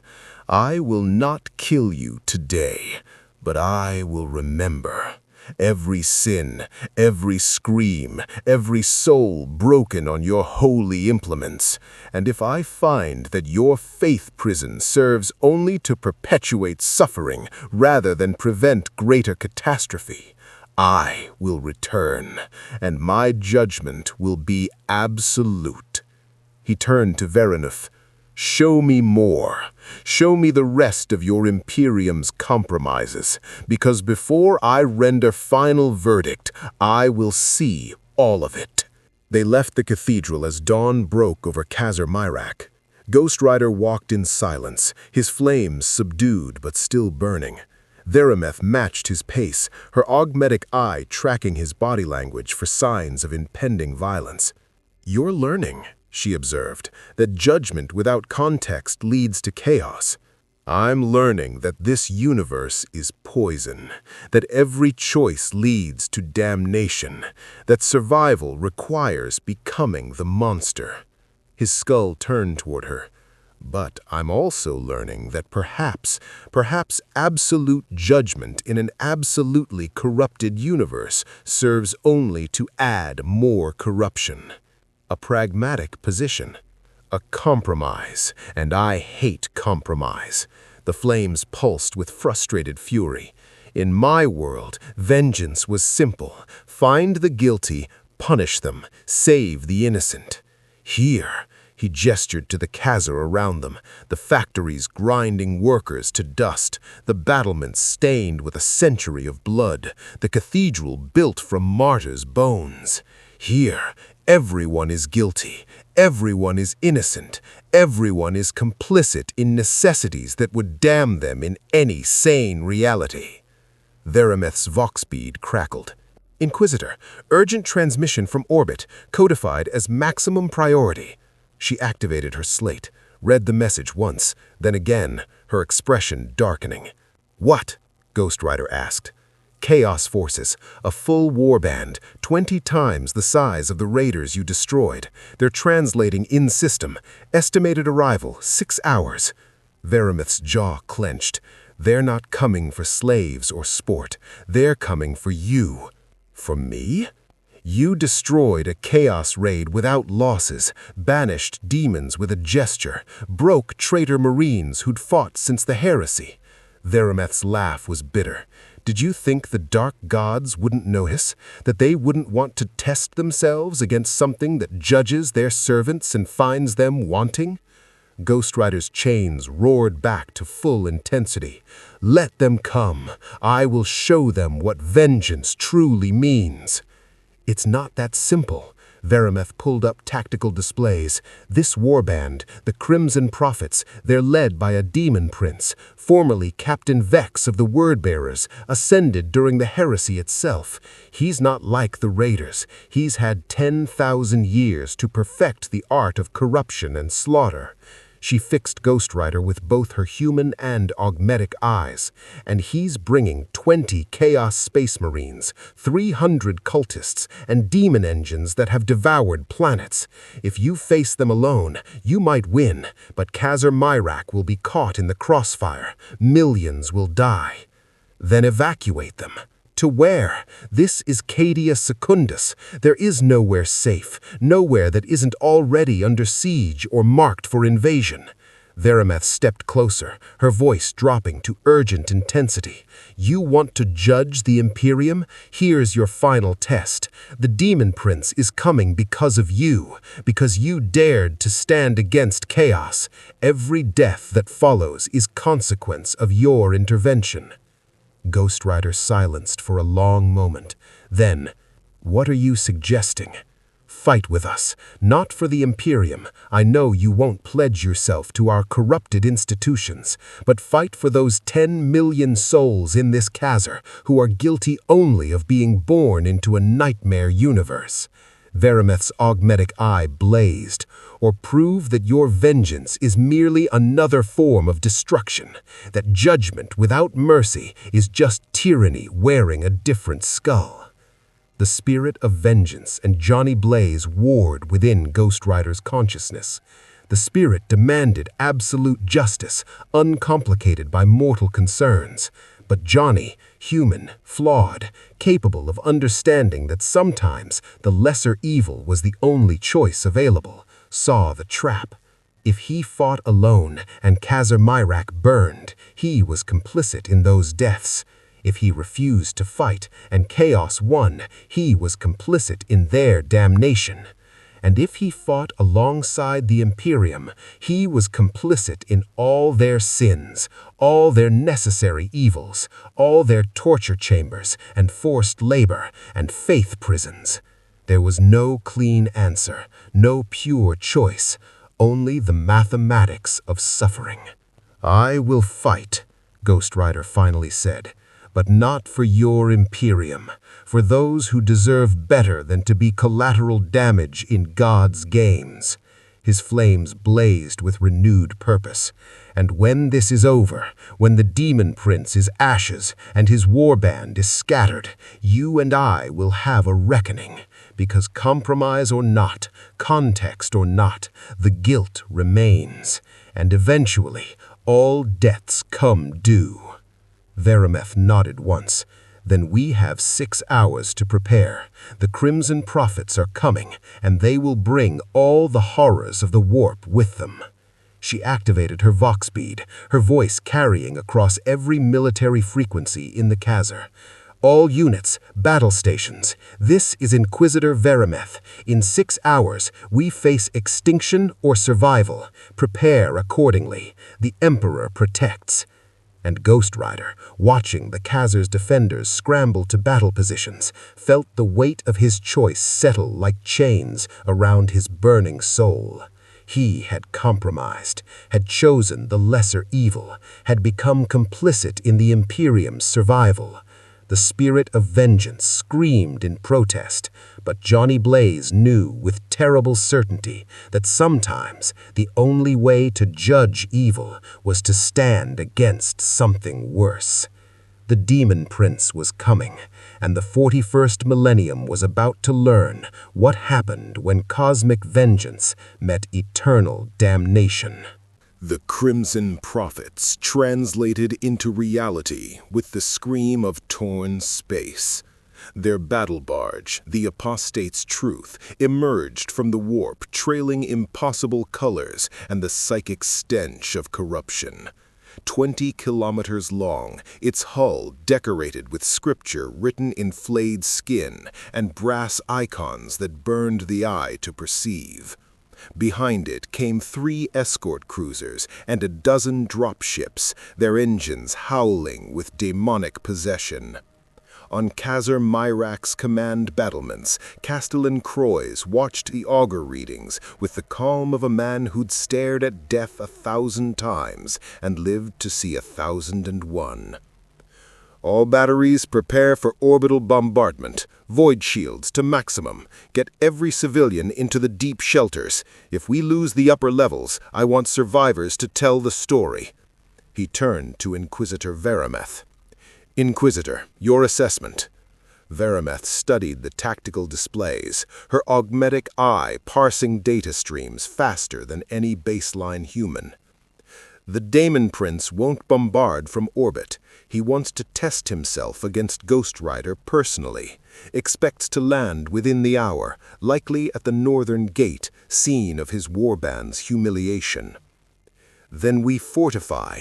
I will not kill you today, but I will remember. Every sin, every scream, every soul broken on your holy implements. And if I find that your faith prison serves only to perpetuate suffering rather than prevent greater catastrophe, I will return, and my judgment will be absolute." He turned to Veraneth. Show me more. Show me the rest of your Imperium's compromises, because before I render final verdict, I will see all of it." They left the cathedral as dawn broke over Khazar Myrak. Ghost Rider walked in silence, his flames subdued but still burning. Verameth matched his pace, her augmetic eye tracking his body language for signs of impending violence. "You're learning," she observed, "that judgment without context leads to chaos. I'm learning that this universe is poison, that every choice leads to damnation, that survival requires becoming the monster." His skull turned toward her. "But I'm also learning that perhaps absolute judgment in an absolutely corrupted universe serves only to add more corruption. A pragmatic position. A compromise, and I hate compromise." The flames pulsed with frustrated fury. "In my world, vengeance was simple. Find the guilty, punish them, save the innocent. Here," he gestured to the Khazar around them, the factories grinding workers to dust, the battlements stained with a century of blood, the cathedral built from martyrs' bones. "Here, everyone is guilty, everyone is innocent, everyone is complicit in necessities that would damn them in any sane reality." Verameth's vox bead crackled. "Inquisitor, urgent transmission from orbit, codified as maximum priority." She activated her slate, read the message once, then again, her expression darkening. "What?" Ghost Rider asked. "Chaos forces, a full warband, 20 times the size of the raiders you destroyed. They're translating in-system. Estimated arrival, 6 hours. Verameth's jaw clenched. "They're not coming for slaves or sport. They're coming for you." "For me?" "You destroyed a chaos raid without losses, banished demons with a gesture, broke traitor Marines who'd fought since the heresy." Verameth's laugh was bitter. "Did you think the dark gods wouldn't notice? That they wouldn't want to test themselves against something that judges their servants and finds them wanting?" Ghost Rider's chains roared back to full intensity. "Let them come. I will show them what vengeance truly means." "It's not that simple." Verameth pulled up tactical displays. "This warband, the Crimson Prophets, they're led by a demon prince, formerly Captain Vex of the Wordbearers, ascended during the heresy itself. He's not like the Raiders. He's had 10,000 years to perfect the art of corruption and slaughter." She fixed Ghost Rider with both her human and augmetic eyes. "And he's bringing 20 Chaos Space Marines, 300 cultists, and demon engines that have devoured planets. If you face them alone, you might win, but Khazar Myrak will be caught in the crossfire. Millions will die. Then evacuate them. To where? This is Cadia Secundus. There is nowhere safe, nowhere that isn't already under siege or marked for invasion." Verameth stepped closer, her voice dropping to urgent intensity. "You want to judge the Imperium? Here's your final test. The Demon Prince is coming because of you, because you dared to stand against chaos. Every death that follows is consequence of your intervention." Ghost Rider silenced for a long moment. Then, "What are you suggesting?" "Fight with us, not for the Imperium. I know you won't pledge yourself to our corrupted institutions, but fight for those 10 million souls in this Khazar who are guilty only of being born into a nightmare universe." Verameth's augmetic eye blazed. "Or prove that your vengeance is merely another form of destruction, that judgment without mercy is just tyranny wearing a different skull." The spirit of vengeance and Johnny Blaze warred within Ghost Rider's consciousness. The spirit demanded absolute justice, uncomplicated by mortal concerns. But Johnny, human, flawed, capable of understanding that sometimes the lesser evil was the only choice available, saw the trap. If he fought alone and Khazar Myrak burned, he was complicit in those deaths. If he refused to fight and Chaos won, he was complicit in their damnation. and if he fought alongside the Imperium, he was complicit in all their sins, all their necessary evils, all their torture chambers and forced labor and faith prisons. There was no clean answer, no pure choice, only the mathematics of suffering. "I will fight," Ghost Rider finally said, "but not for your Imperium, for those who deserve better than to be collateral damage in God's games." His flames blazed with renewed purpose. "And when this is over, when the Demon Prince is ashes and his warband is scattered, you and I will have a reckoning, because compromise or not, context or not, the guilt remains, and eventually all debts come due." Verameth nodded once. "Then we have 6 hours to prepare. The Crimson Prophets are coming, and they will bring all the horrors of the warp with them." She activated her Vox bead, her voice carrying across every military frequency in the Khazar. "All units, battle stations, this is Inquisitor Verameth. In 6 hours, we face extinction or survival. Prepare accordingly. The Emperor protects." And Ghost Rider, watching the Khazar's defenders scramble to battle positions, felt the weight of his choice settle like chains around his burning soul. He had compromised, had chosen the lesser evil, had become complicit in the Imperium's survival. The spirit of vengeance screamed in protest, but Johnny Blaze knew with terrible certainty that sometimes the only way to judge evil was to stand against something worse. The Demon Prince was coming, and the 41st millennium was about to learn what happened when cosmic vengeance met eternal damnation. The Crimson Prophets translated into reality with the scream of torn space. Their battle barge, the Apostate's Truth, emerged from the warp, trailing impossible colors and the psychic stench of corruption. 20 kilometers long, its hull decorated with scripture written in flayed skin and brass icons that burned the eye to perceive. Behind it came 3 escort cruisers and a dozen dropships, their engines howling with demonic possession. On Khazar Myrak's command battlements, Castellan Croix watched the augur readings with the calm of a man who'd stared at death 1,000 times and lived to see 1,001. "All batteries prepare for orbital bombardment. Void shields to maximum. Get every civilian into the deep shelters. If we lose the upper levels, I want survivors to tell the story." He turned to Inquisitor Verameth. "Inquisitor, your assessment." Verameth studied the tactical displays, her augmetic eye parsing data streams faster than any baseline human. "The Demon Prince won't bombard from orbit. He wants to test himself against Ghost Rider personally. Expects to land within the hour, likely at the northern gate, scene of his warband's humiliation." "Then we fortify."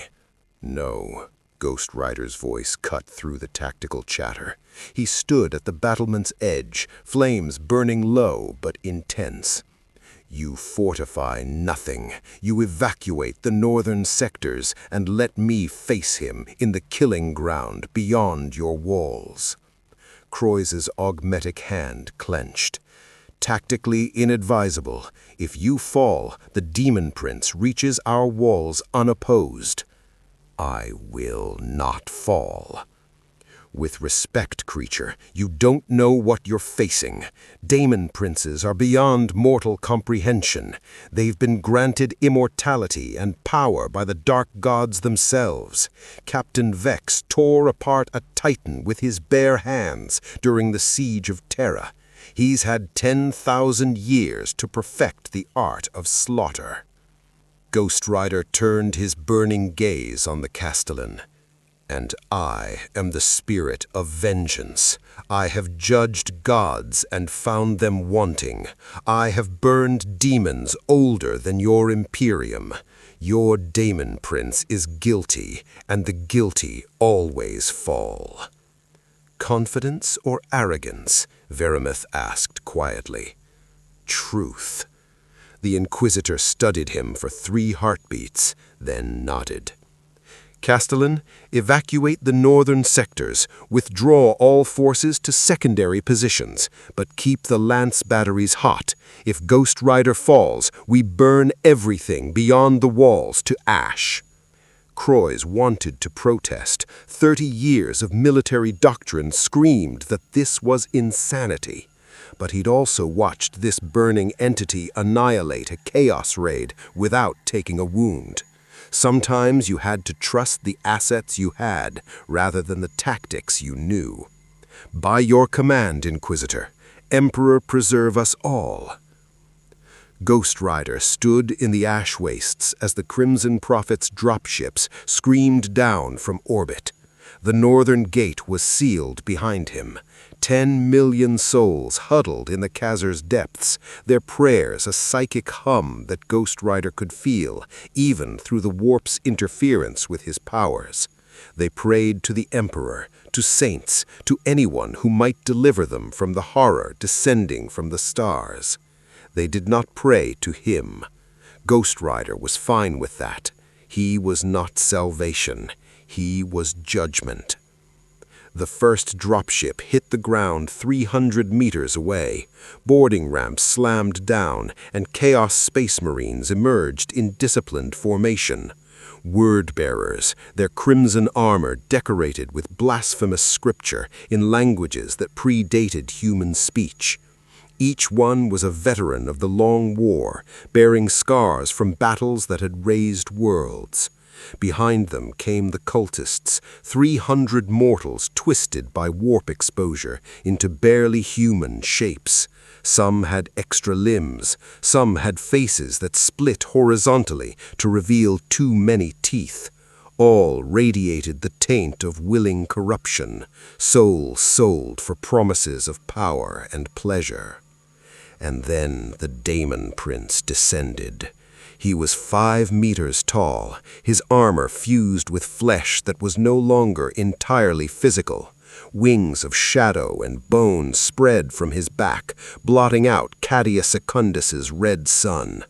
"No." Ghost Rider's voice cut through the tactical chatter. He stood at the battlement's edge, flames burning low but intense. "You fortify nothing. You evacuate the northern sectors and let me face him in the killing ground beyond your walls." Croix's augmetic hand clenched. "Tactically inadvisable. If you fall, the Demon Prince reaches our walls unopposed." "I will not fall." "With respect, creature, you don't know what you're facing. Demon Princes are beyond mortal comprehension. They've been granted immortality and power by the dark gods themselves. Captain Vex tore apart a Titan with his bare hands during the Siege of Terra. He's had 10,000 years to perfect the art of slaughter." Ghost Rider turned his burning gaze on the Castellan. "And I am the spirit of vengeance. I have judged gods and found them wanting. I have burned demons older than your Imperium. Your Demon Prince is guilty, and the guilty always fall." "Confidence or arrogance?" Verameth asked quietly. truth. The Inquisitor studied him for 3 heartbeats, then nodded. Castellan, evacuate the northern sectors, withdraw all forces to secondary positions, but keep the lance batteries hot. If Ghost Rider falls, we burn everything beyond the walls to ash. Croix wanted to protest. 30 years of military doctrine screamed that this was insanity. But he'd also watched this burning entity annihilate a chaos raid without taking a wound. Sometimes you had to trust the assets you had rather than the tactics you knew. By your command, Inquisitor, Emperor preserve us all. Ghost Rider stood in the ash wastes as the Crimson Prophet's dropships screamed down from orbit. The northern gate was sealed behind him. 10 million souls huddled in the chasm's depths, their prayers a psychic hum that Ghost Rider could feel, even through the warp's interference with his powers. They prayed to the Emperor, to saints, to anyone who might deliver them from the horror descending from the stars. They did not pray to him. Ghost Rider was fine with that. He was not salvation. He was judgment. The first dropship hit the ground 300 meters away. Boarding ramps slammed down, and Chaos Space Marines emerged in disciplined formation. Word-bearers, their crimson armor decorated with blasphemous scripture in languages that predated human speech. Each one was a veteran of the Long War, bearing scars from battles that had razed worlds. Behind them came the cultists, 300 mortals twisted by warp exposure into barely human shapes. Some had extra limbs, some had faces that split horizontally to reveal too many teeth. All radiated the taint of willing corruption, souls sold for promises of power and pleasure. And then the Daemon Prince descended. He was 5 meters tall, his armor fused with flesh that was no longer entirely physical. Wings of shadow and bone spread from his back, blotting out Cadia Secundus's red sun.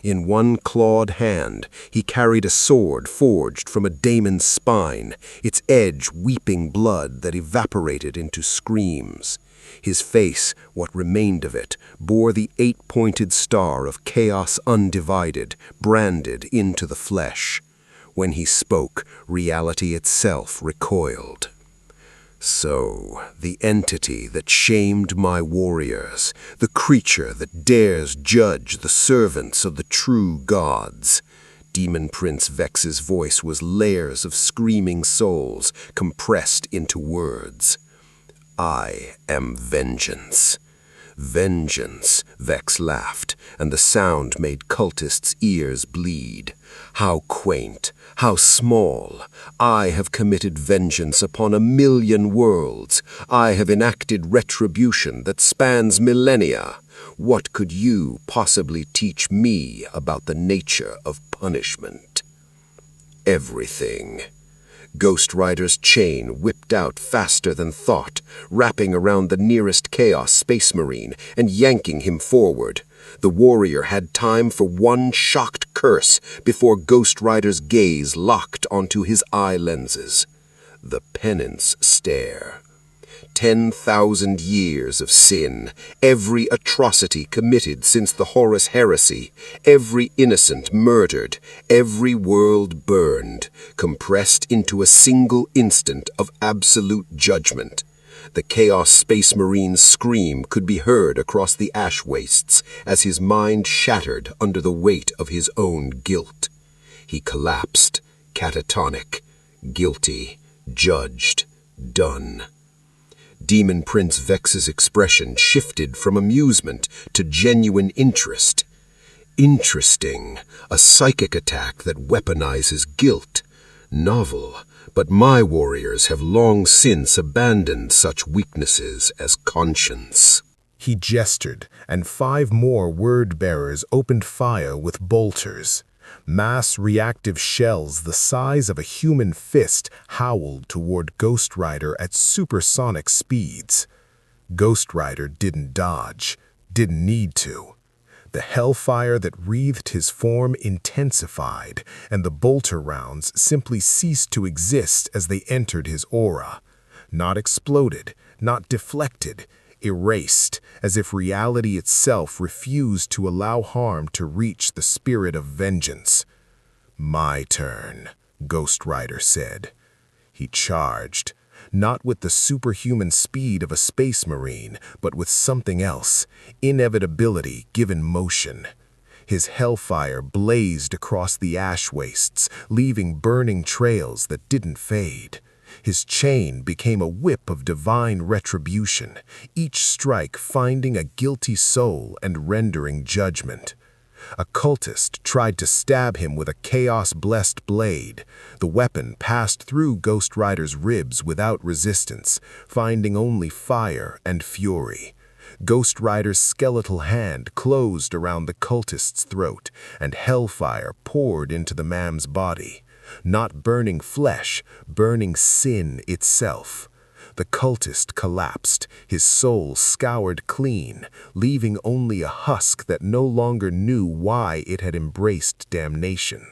In one clawed hand, he carried a sword forged from a daemon's spine, its edge weeping blood that evaporated into screams. His face, what remained of it, bore the 8-pointed star of Chaos Undivided, branded into the flesh. When he spoke, reality itself recoiled. So, the entity that shamed my warriors, the creature that dares judge the servants of the true gods. Demon Prince Vex's voice was layers of screaming souls compressed into words. I am vengeance. Vengeance, Vex laughed, and the sound made cultists' ears bleed. How quaint, how small. I have committed vengeance upon 1,000,000 worlds. I have enacted retribution that spans millennia. What could you possibly teach me about the nature of punishment? Everything. Ghost Rider's chain whipped out faster than thought, wrapping around the nearest Chaos Space Marine and yanking him forward. The warrior had time for one shocked curse before Ghost Rider's gaze locked onto his eye lenses. The penance stare. 10,000 years of sin, every atrocity committed since the Horus Heresy, every innocent murdered, every world burned, compressed into a single instant of absolute judgment. The Chaos Space Marine's scream could be heard across the ash wastes as his mind shattered under the weight of his own guilt. He collapsed, catatonic, guilty, judged, done. Demon Prince Vex's expression shifted from amusement to genuine interest. Interesting, a psychic attack that weaponizes guilt. Novel, but my warriors have long since abandoned such weaknesses as conscience. He gestured, and 5 more word-bearers opened fire with bolters. Mass reactive shells the size of a human fist howled toward Ghost Rider at supersonic speeds. Ghost Rider didn't dodge, didn't need to. The hellfire that wreathed his form intensified, and the bolter rounds simply ceased to exist as they entered his aura. Not exploded, not deflected, erased, as if reality itself refused to allow harm to reach the spirit of vengeance. "My turn," Ghost Rider said. He charged, not with the superhuman speed of a space marine, but with something else, inevitability given motion. His hellfire blazed across the ash wastes, leaving burning trails that didn't fade. His chain became a whip of divine retribution, each strike finding a guilty soul and rendering judgment. A cultist tried to stab him with a chaos-blessed blade. The weapon passed through Ghost Rider's ribs without resistance, finding only fire and fury. Ghost Rider's skeletal hand closed around the cultist's throat, and hellfire poured into the man's body. Not burning flesh, burning sin itself. The cultist collapsed, his soul scoured clean, leaving only a husk that no longer knew why it had embraced damnation.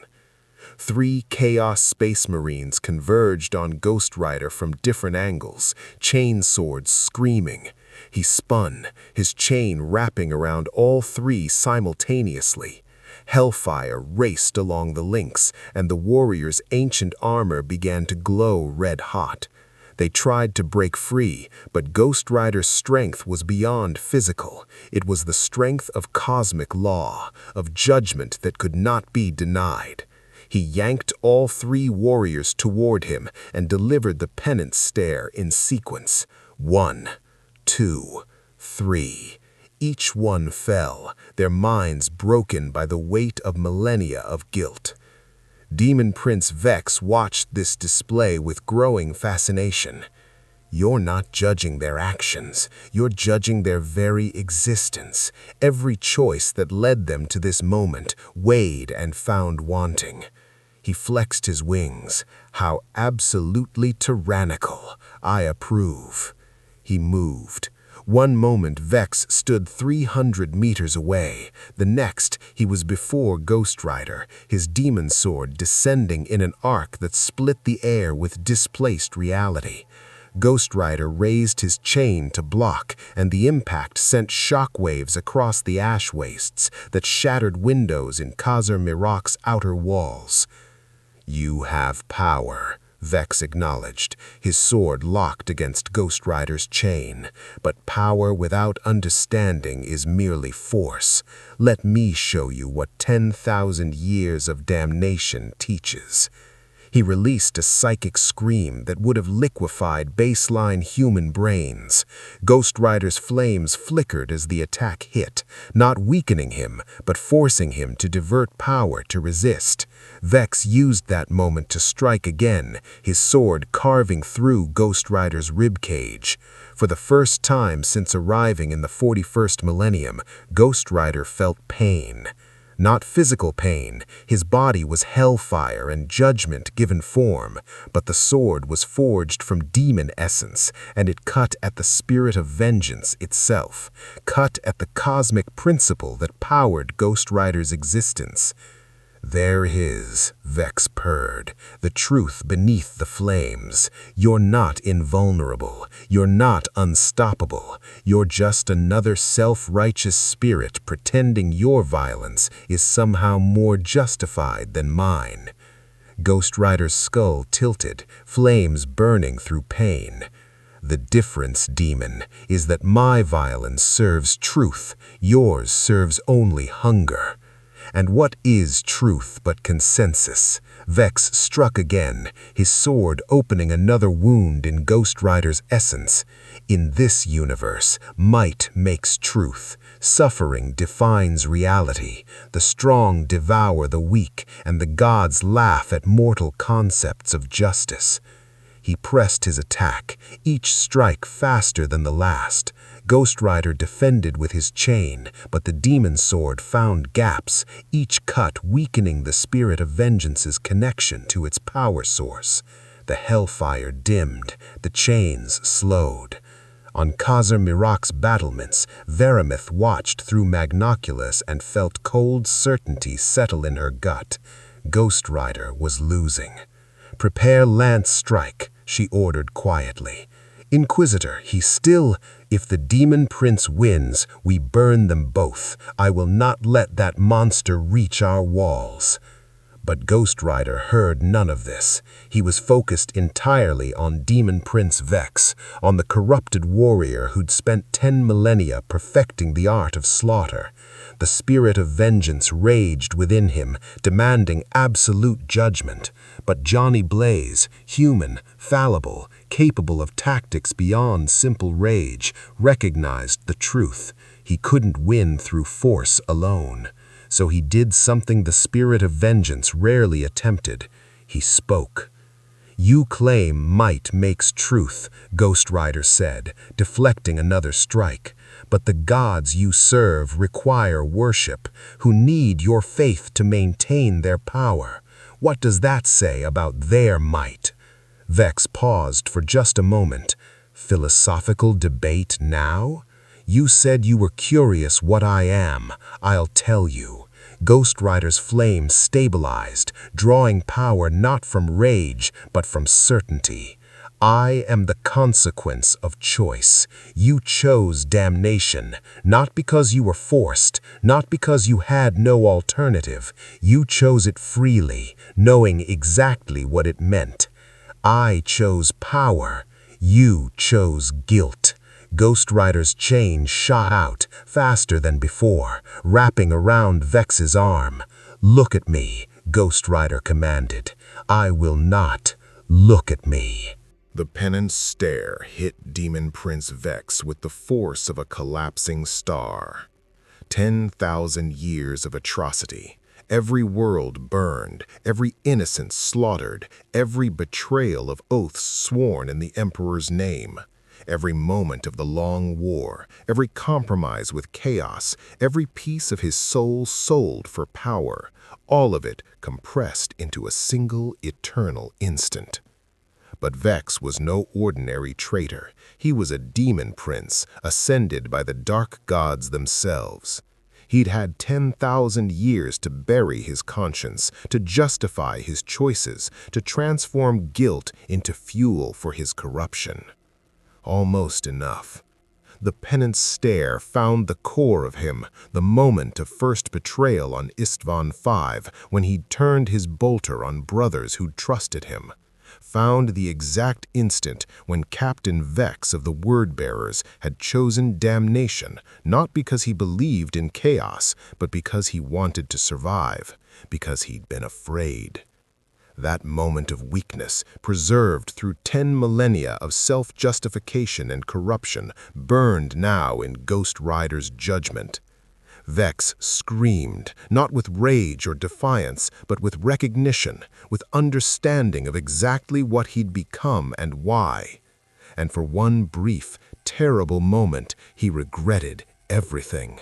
3 Chaos Space Marines converged on Ghost Rider from different angles, chain swords screaming. He spun, his chain wrapping around all 3 simultaneously. Hellfire raced along the links, and the warrior's ancient armor began to glow red-hot. They tried to break free, but Ghost Rider's strength was beyond physical. It was the strength of cosmic law, of judgment that could not be denied. He yanked all 3 warriors toward him and delivered the penance stare in sequence. 1, 2, 3. Each one fell, their minds broken by the weight of millennia of guilt. Demon Prince Vex watched this display with growing fascination. You're not judging their actions, you're judging their very existence. Every choice that led them to this moment weighed and found wanting. He flexed his wings. How absolutely tyrannical. I approve. He moved. One moment Vex stood 300 meters away. The next, he was before Ghost Rider, his demon sword descending in an arc that split the air with displaced reality. Ghost Rider raised his chain to block, and the impact sent shockwaves across the ash wastes that shattered windows in Khazar Mirok's outer walls. You have power, Vex acknowledged, his sword locked against Ghost Rider's chain. But power without understanding is merely force. Let me show you what 10,000 years of damnation teaches. He released a psychic scream that would have liquefied baseline human brains. Ghost Rider's flames flickered as the attack hit, not weakening him, but forcing him to divert power to resist. Vex used that moment to strike again, his sword carving through Ghost Rider's ribcage. For the first time since arriving in the 41st millennium, Ghost Rider felt pain. Not physical pain, his body was hellfire and judgment given form, but the sword was forged from demon essence, and it cut at the spirit of vengeance itself, cut at the cosmic principle that powered Ghost Rider's existence. There his, Vex purred, the truth beneath the flames. You're not invulnerable. You're not unstoppable. You're just another self-righteous spirit pretending your violence is somehow more justified than mine. Ghost Rider's skull tilted, flames burning through pain. The difference, demon, is that my violence serves truth. Yours serves only hunger. And what is truth but consensus? Vex struck again, his sword opening another wound in Ghost Rider's essence. In this universe, might makes truth. Suffering defines reality. The strong devour the weak, and the gods laugh at mortal concepts of justice. He pressed his attack, each strike faster than the last. Ghost Rider defended with his chain, but the demon sword found gaps, each cut weakening the spirit of vengeance's connection to its power source. The hellfire dimmed, the chains slowed. On Khazar Mirak's battlements, Veramith watched through magnoculus and felt cold certainty settle in her gut. Ghost Rider was losing. "Prepare lance strike," she ordered quietly. "Inquisitor, he still, if the Demon Prince wins, we burn them both. I will not let that monster reach our walls." But Ghost Rider heard none of this. He was focused entirely on Demon Prince Vex, on the corrupted warrior who'd spent 10 millennia perfecting the art of slaughter. The spirit of vengeance raged within him, demanding absolute judgment. But Johnny Blaze, human, fallible, capable of tactics beyond simple rage, recognized the truth. He couldn't win through force alone. So he did something the spirit of vengeance rarely attempted. He spoke. "You claim might makes truth," Ghost Rider said, deflecting another strike. "But the gods you serve require worship, who need your faith to maintain their power. What does that say about their might?" Vex paused for just a moment. "Philosophical debate now? You said you were curious what I am. I'll tell you." Ghost Rider's flame stabilized, drawing power not from rage, but from certainty. "I am the consequence of choice. You chose damnation, not because you were forced, not because you had no alternative. You chose it freely, knowing exactly what it meant. I chose power. You chose guilt." Ghost Rider's chain shot out, faster than before, wrapping around Vex's arm. "Look at me," Ghost Rider commanded. "I will not. Look at me." The penance stare hit Demon Prince Vex with the force of a collapsing star. 10,000 years of atrocity. Every world burned, every innocent slaughtered, every betrayal of oaths sworn in the Emperor's name. Every moment of the long war, every compromise with chaos, every piece of his soul sold for power, all of it compressed into a single eternal instant. But Vex was no ordinary traitor. He was a demon prince, ascended by the dark gods themselves. He'd had 10,000 years to bury his conscience, to justify his choices, to transform guilt into fuel for his corruption. Almost enough. The penance stare found the core of him, the moment of first betrayal on Istvan V, when he'd turned his bolter on brothers who'd trusted him. Found the exact instant when Captain Vex of the Word-Bearers had chosen damnation, not because he believed in chaos, but because he wanted to survive, because he'd been afraid. That moment of weakness, preserved through 10 millennia of self-justification and corruption, burned now in Ghost Rider's judgment. Vex screamed, not with rage or defiance, but with recognition, with understanding of exactly what he'd become and why. And for one brief, terrible moment, he regretted everything.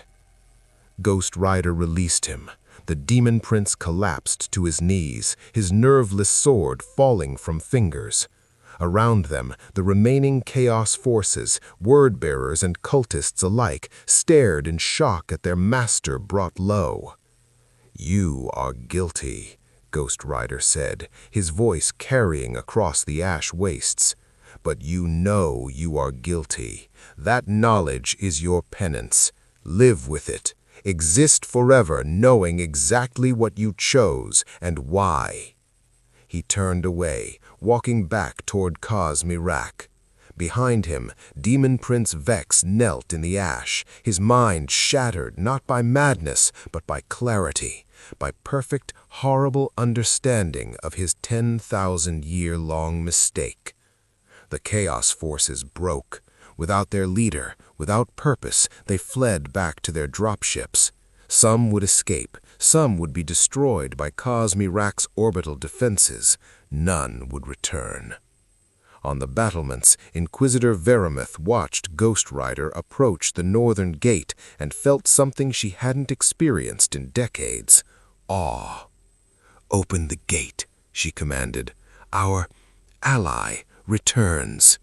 Ghost Rider released him. The Demon Prince collapsed to his knees, his nerveless sword falling from fingers. Around them, the remaining chaos forces, word-bearers and cultists alike, stared in shock at their master brought low. "You are guilty," Ghost Rider said, his voice carrying across the ash wastes. "But you know you are guilty. That knowledge is your penance. Live with it. Exist forever knowing exactly what you chose and why." He turned away, walking back toward Khaz Mirak. Behind him, Demon Prince Vex knelt in the ash, his mind shattered not by madness, but by clarity, by perfect, horrible understanding of his 10,000-year-long mistake. The chaos forces broke. Without their leader, without purpose, they fled back to their dropships. Some would escape, some would be destroyed by Khaz Mirak's orbital defenses. None would return. On the battlements, Inquisitor Veramith watched Ghost Rider approach the northern gate and felt something she hadn't experienced in decades: awe. "Open the gate," she commanded. "Our ally returns."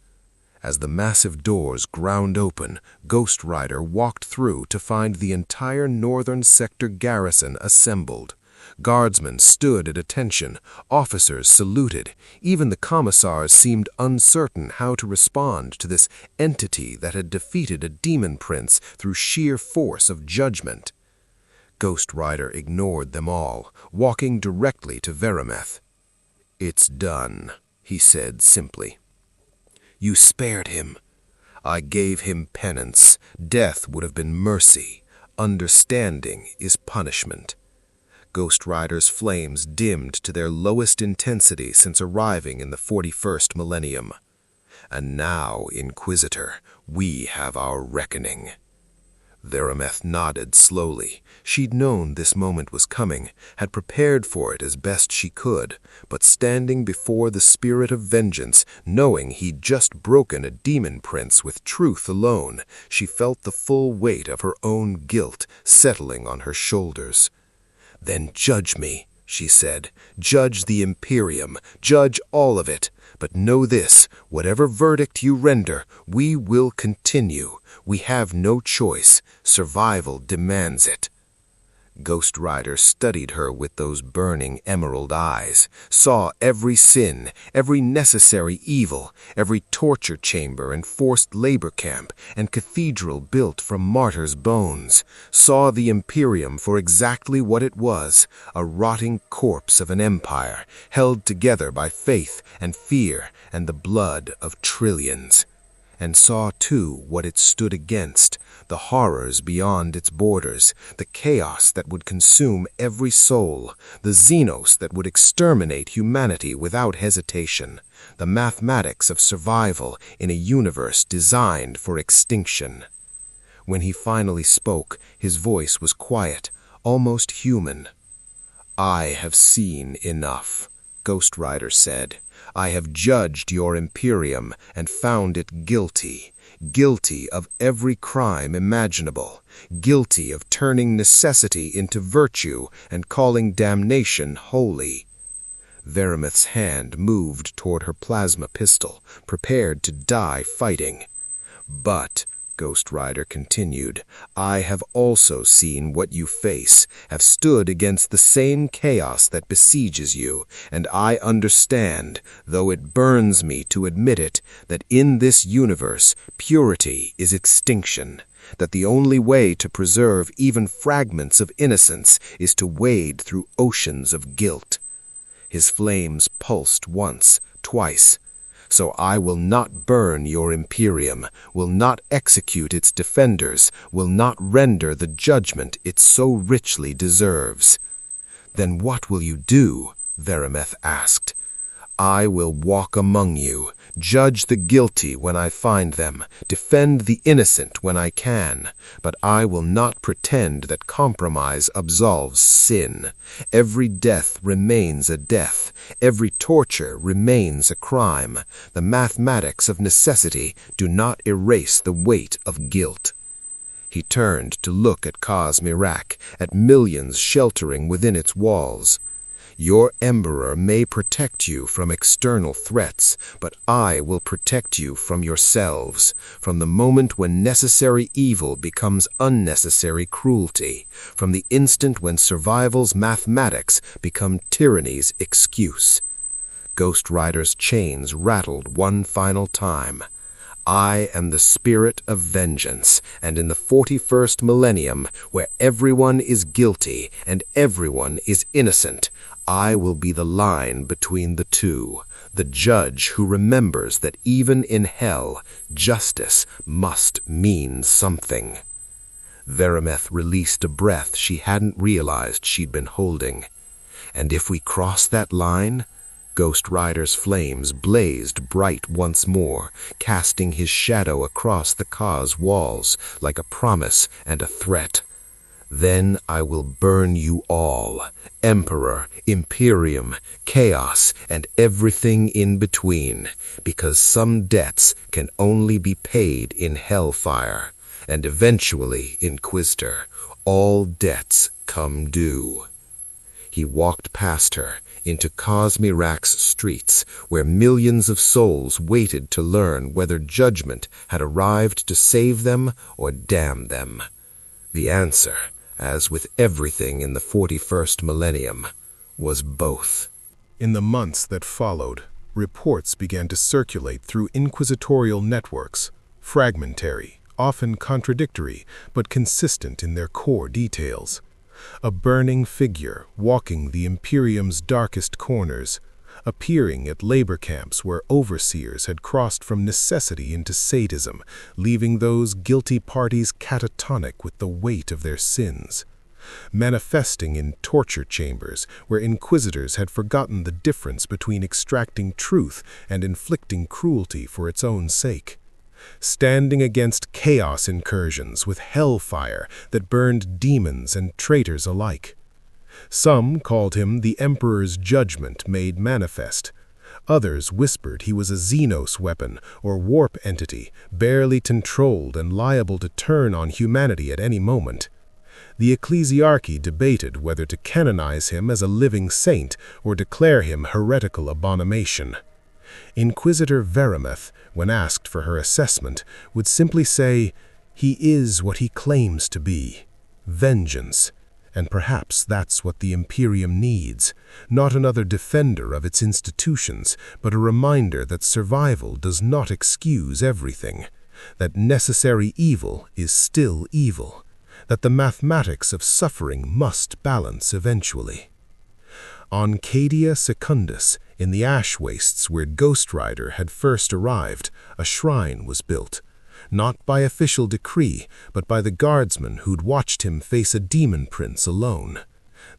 As the massive doors ground open, Ghost Rider walked through to find the entire northern sector garrison assembled. Guardsmen stood at attention, officers saluted, even the commissars seemed uncertain how to respond to this entity that had defeated a demon prince through sheer force of judgment. Ghost Rider ignored them all, walking directly to Verameth. "It's done," he said simply. "You spared him. I gave him penance. Death would have been mercy. Understanding is punishment." Ghost Rider's flames dimmed to their lowest intensity since arriving in the 41st millennium. "And now, Inquisitor, we have our reckoning." Verameth nodded slowly. She'd known this moment was coming, had prepared for it as best she could, but standing before the spirit of vengeance, knowing he'd just broken a demon prince with truth alone, she felt the full weight of her own guilt settling on her shoulders. "Then judge me," she said. "Judge the Imperium. Judge all of it. But know this, whatever verdict you render, we will continue. We have no choice. Survival demands it." Ghost Rider studied her with those burning emerald eyes, saw every sin, every necessary evil, every torture chamber and forced labor camp and cathedral built from martyrs' bones, saw the Imperium for exactly what it was, a rotting corpse of an empire, held together by faith and fear and the blood of trillions. And saw, too, what it stood against, the horrors beyond its borders, the chaos that would consume every soul, the Xenos that would exterminate humanity without hesitation, the mathematics of survival in a universe designed for extinction. When he finally spoke, his voice was quiet, almost human. "I have seen enough," Ghost Rider said. "I have judged your Imperium and found it guilty. Guilty of every crime imaginable. Guilty of turning necessity into virtue and calling damnation holy." Verameth's hand moved toward her plasma pistol, prepared to die fighting. "But," Ghost Rider continued, "I have also seen what you face, have stood against the same chaos that besieges you, and I understand, though it burns me to admit it, that in this universe, purity is extinction, that the only way to preserve even fragments of innocence is to wade through oceans of guilt." His flames pulsed once, twice. "So I will not burn your Imperium, will not execute its defenders, will not render the judgment it so richly deserves." "Then what will you do?" Verameth asked. "I will walk among you, judge the guilty when I find them, defend the innocent when I can, but I will not pretend that compromise absolves sin. Every death remains a death, every torture remains a crime. The mathematics of necessity do not erase the weight of guilt." He turned to look at Cosmirac, at millions sheltering within its walls. "Your Emperor may protect you from external threats, but I will protect you from yourselves, from the moment when necessary evil becomes unnecessary cruelty, from the instant when survival's mathematics become tyranny's excuse." Ghost Rider's chains rattled one final time. "I am the spirit of vengeance, and in the 41st millennium, where everyone is guilty and everyone is innocent, I will be the line between the two, the judge who remembers that even in hell, justice must mean something." Verameth released a breath she hadn't realized she'd been holding. "And if we cross that line?" Ghost Rider's flames blazed bright once more, casting his shadow across the Ka's walls like a promise and a threat. "Then I will burn you all, Emperor, Imperium, Chaos, and everything in between, because some debts can only be paid in hellfire, and eventually, Inquisitor, all debts come due." He walked past her, into Cosmirak's streets, where millions of souls waited to learn whether judgment had arrived to save them or damn them. The answer, as with everything in the 41st millennium, was both. In the months that followed, reports began to circulate through inquisitorial networks, fragmentary, often contradictory, but consistent in their core details. A burning figure walking the Imperium's darkest corners, appearing at labor camps where overseers had crossed from necessity into sadism, leaving those guilty parties catatonic with the weight of their sins. Manifesting in torture chambers where inquisitors had forgotten the difference between extracting truth and inflicting cruelty for its own sake. Standing against chaos incursions with hellfire that burned demons and traitors alike. Some called him the Emperor's judgment made manifest. Others whispered he was a Xenos weapon or warp entity, barely controlled and liable to turn on humanity at any moment. The ecclesiarchy debated whether to canonize him as a living saint or declare him heretical abomination. Inquisitor Verameth, when asked for her assessment, would simply say, "He is what he claims to be, vengeance." And perhaps that's what the Imperium needs, not another defender of its institutions, but a reminder that survival does not excuse everything, that necessary evil is still evil, that the mathematics of suffering must balance eventually. On Cadia Secundus, in the ash wastes where Ghost Rider had first arrived, a shrine was built, not by official decree, but by the guardsmen who'd watched him face a demon prince alone.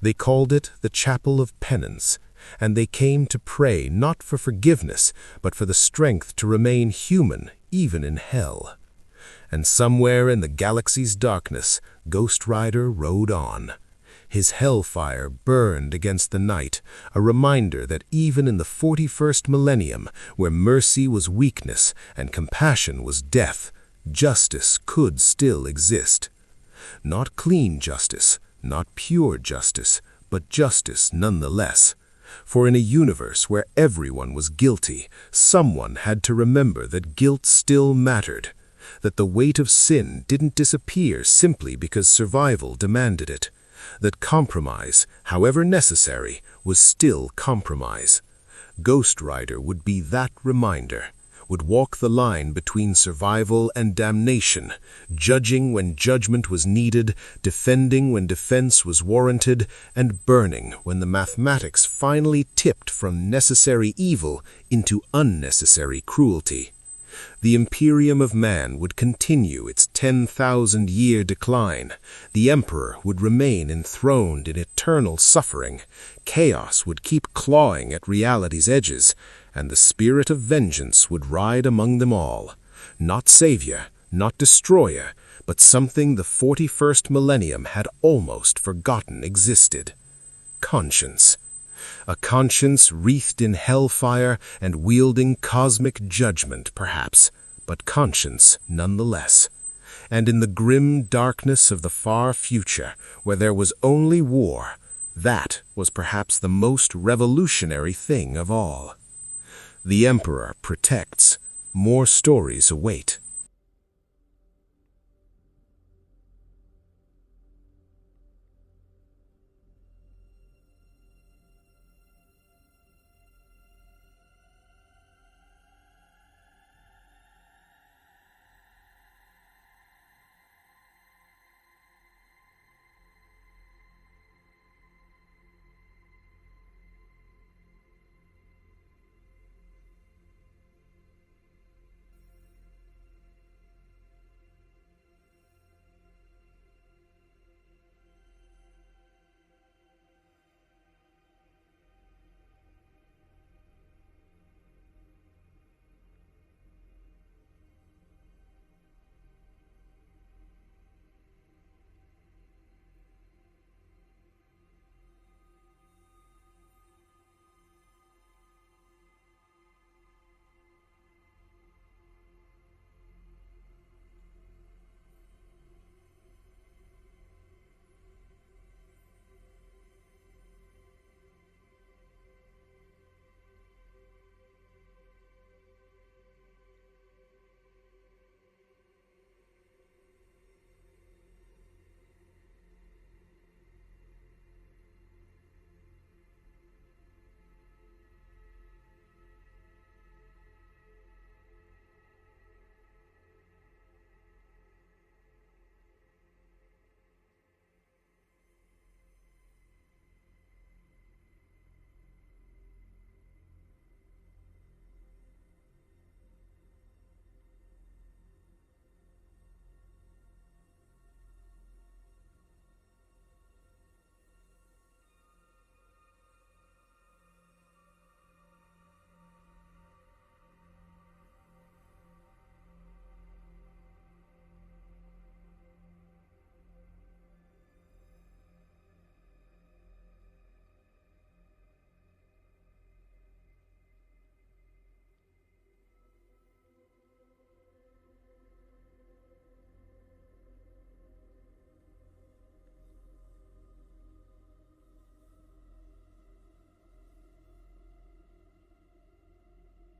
They called it the Chapel of Penance, and they came to pray not for forgiveness, but for the strength to remain human even in hell. And somewhere in the galaxy's darkness, Ghost Rider rode on. His hellfire burned against the night, a reminder that even in the 41st millennium, where mercy was weakness and compassion was death, justice could still exist. Not clean justice, not pure justice, but justice nonetheless. For in a universe where everyone was guilty, someone had to remember that guilt still mattered, that the weight of sin didn't disappear simply because survival demanded it, that compromise, however necessary, was still compromise. Ghost Rider would be that reminder, would walk the line between survival and damnation, judging when judgment was needed, defending when defense was warranted, and burning when the mathematics finally tipped from necessary evil into unnecessary cruelty. The Imperium of Man would continue its 10,000-year decline. The Emperor would remain enthroned in eternal suffering. Chaos would keep clawing at reality's edges, and the spirit of vengeance would ride among them all. Not savior, not destroyer, but something the 41st millennium had almost forgotten existed. Conscience. A conscience wreathed in hellfire and wielding cosmic judgment, perhaps, but conscience nonetheless. And in the grim darkness of the far future, where there was only war, that was perhaps the most revolutionary thing of all. The Emperor protects. More stories await.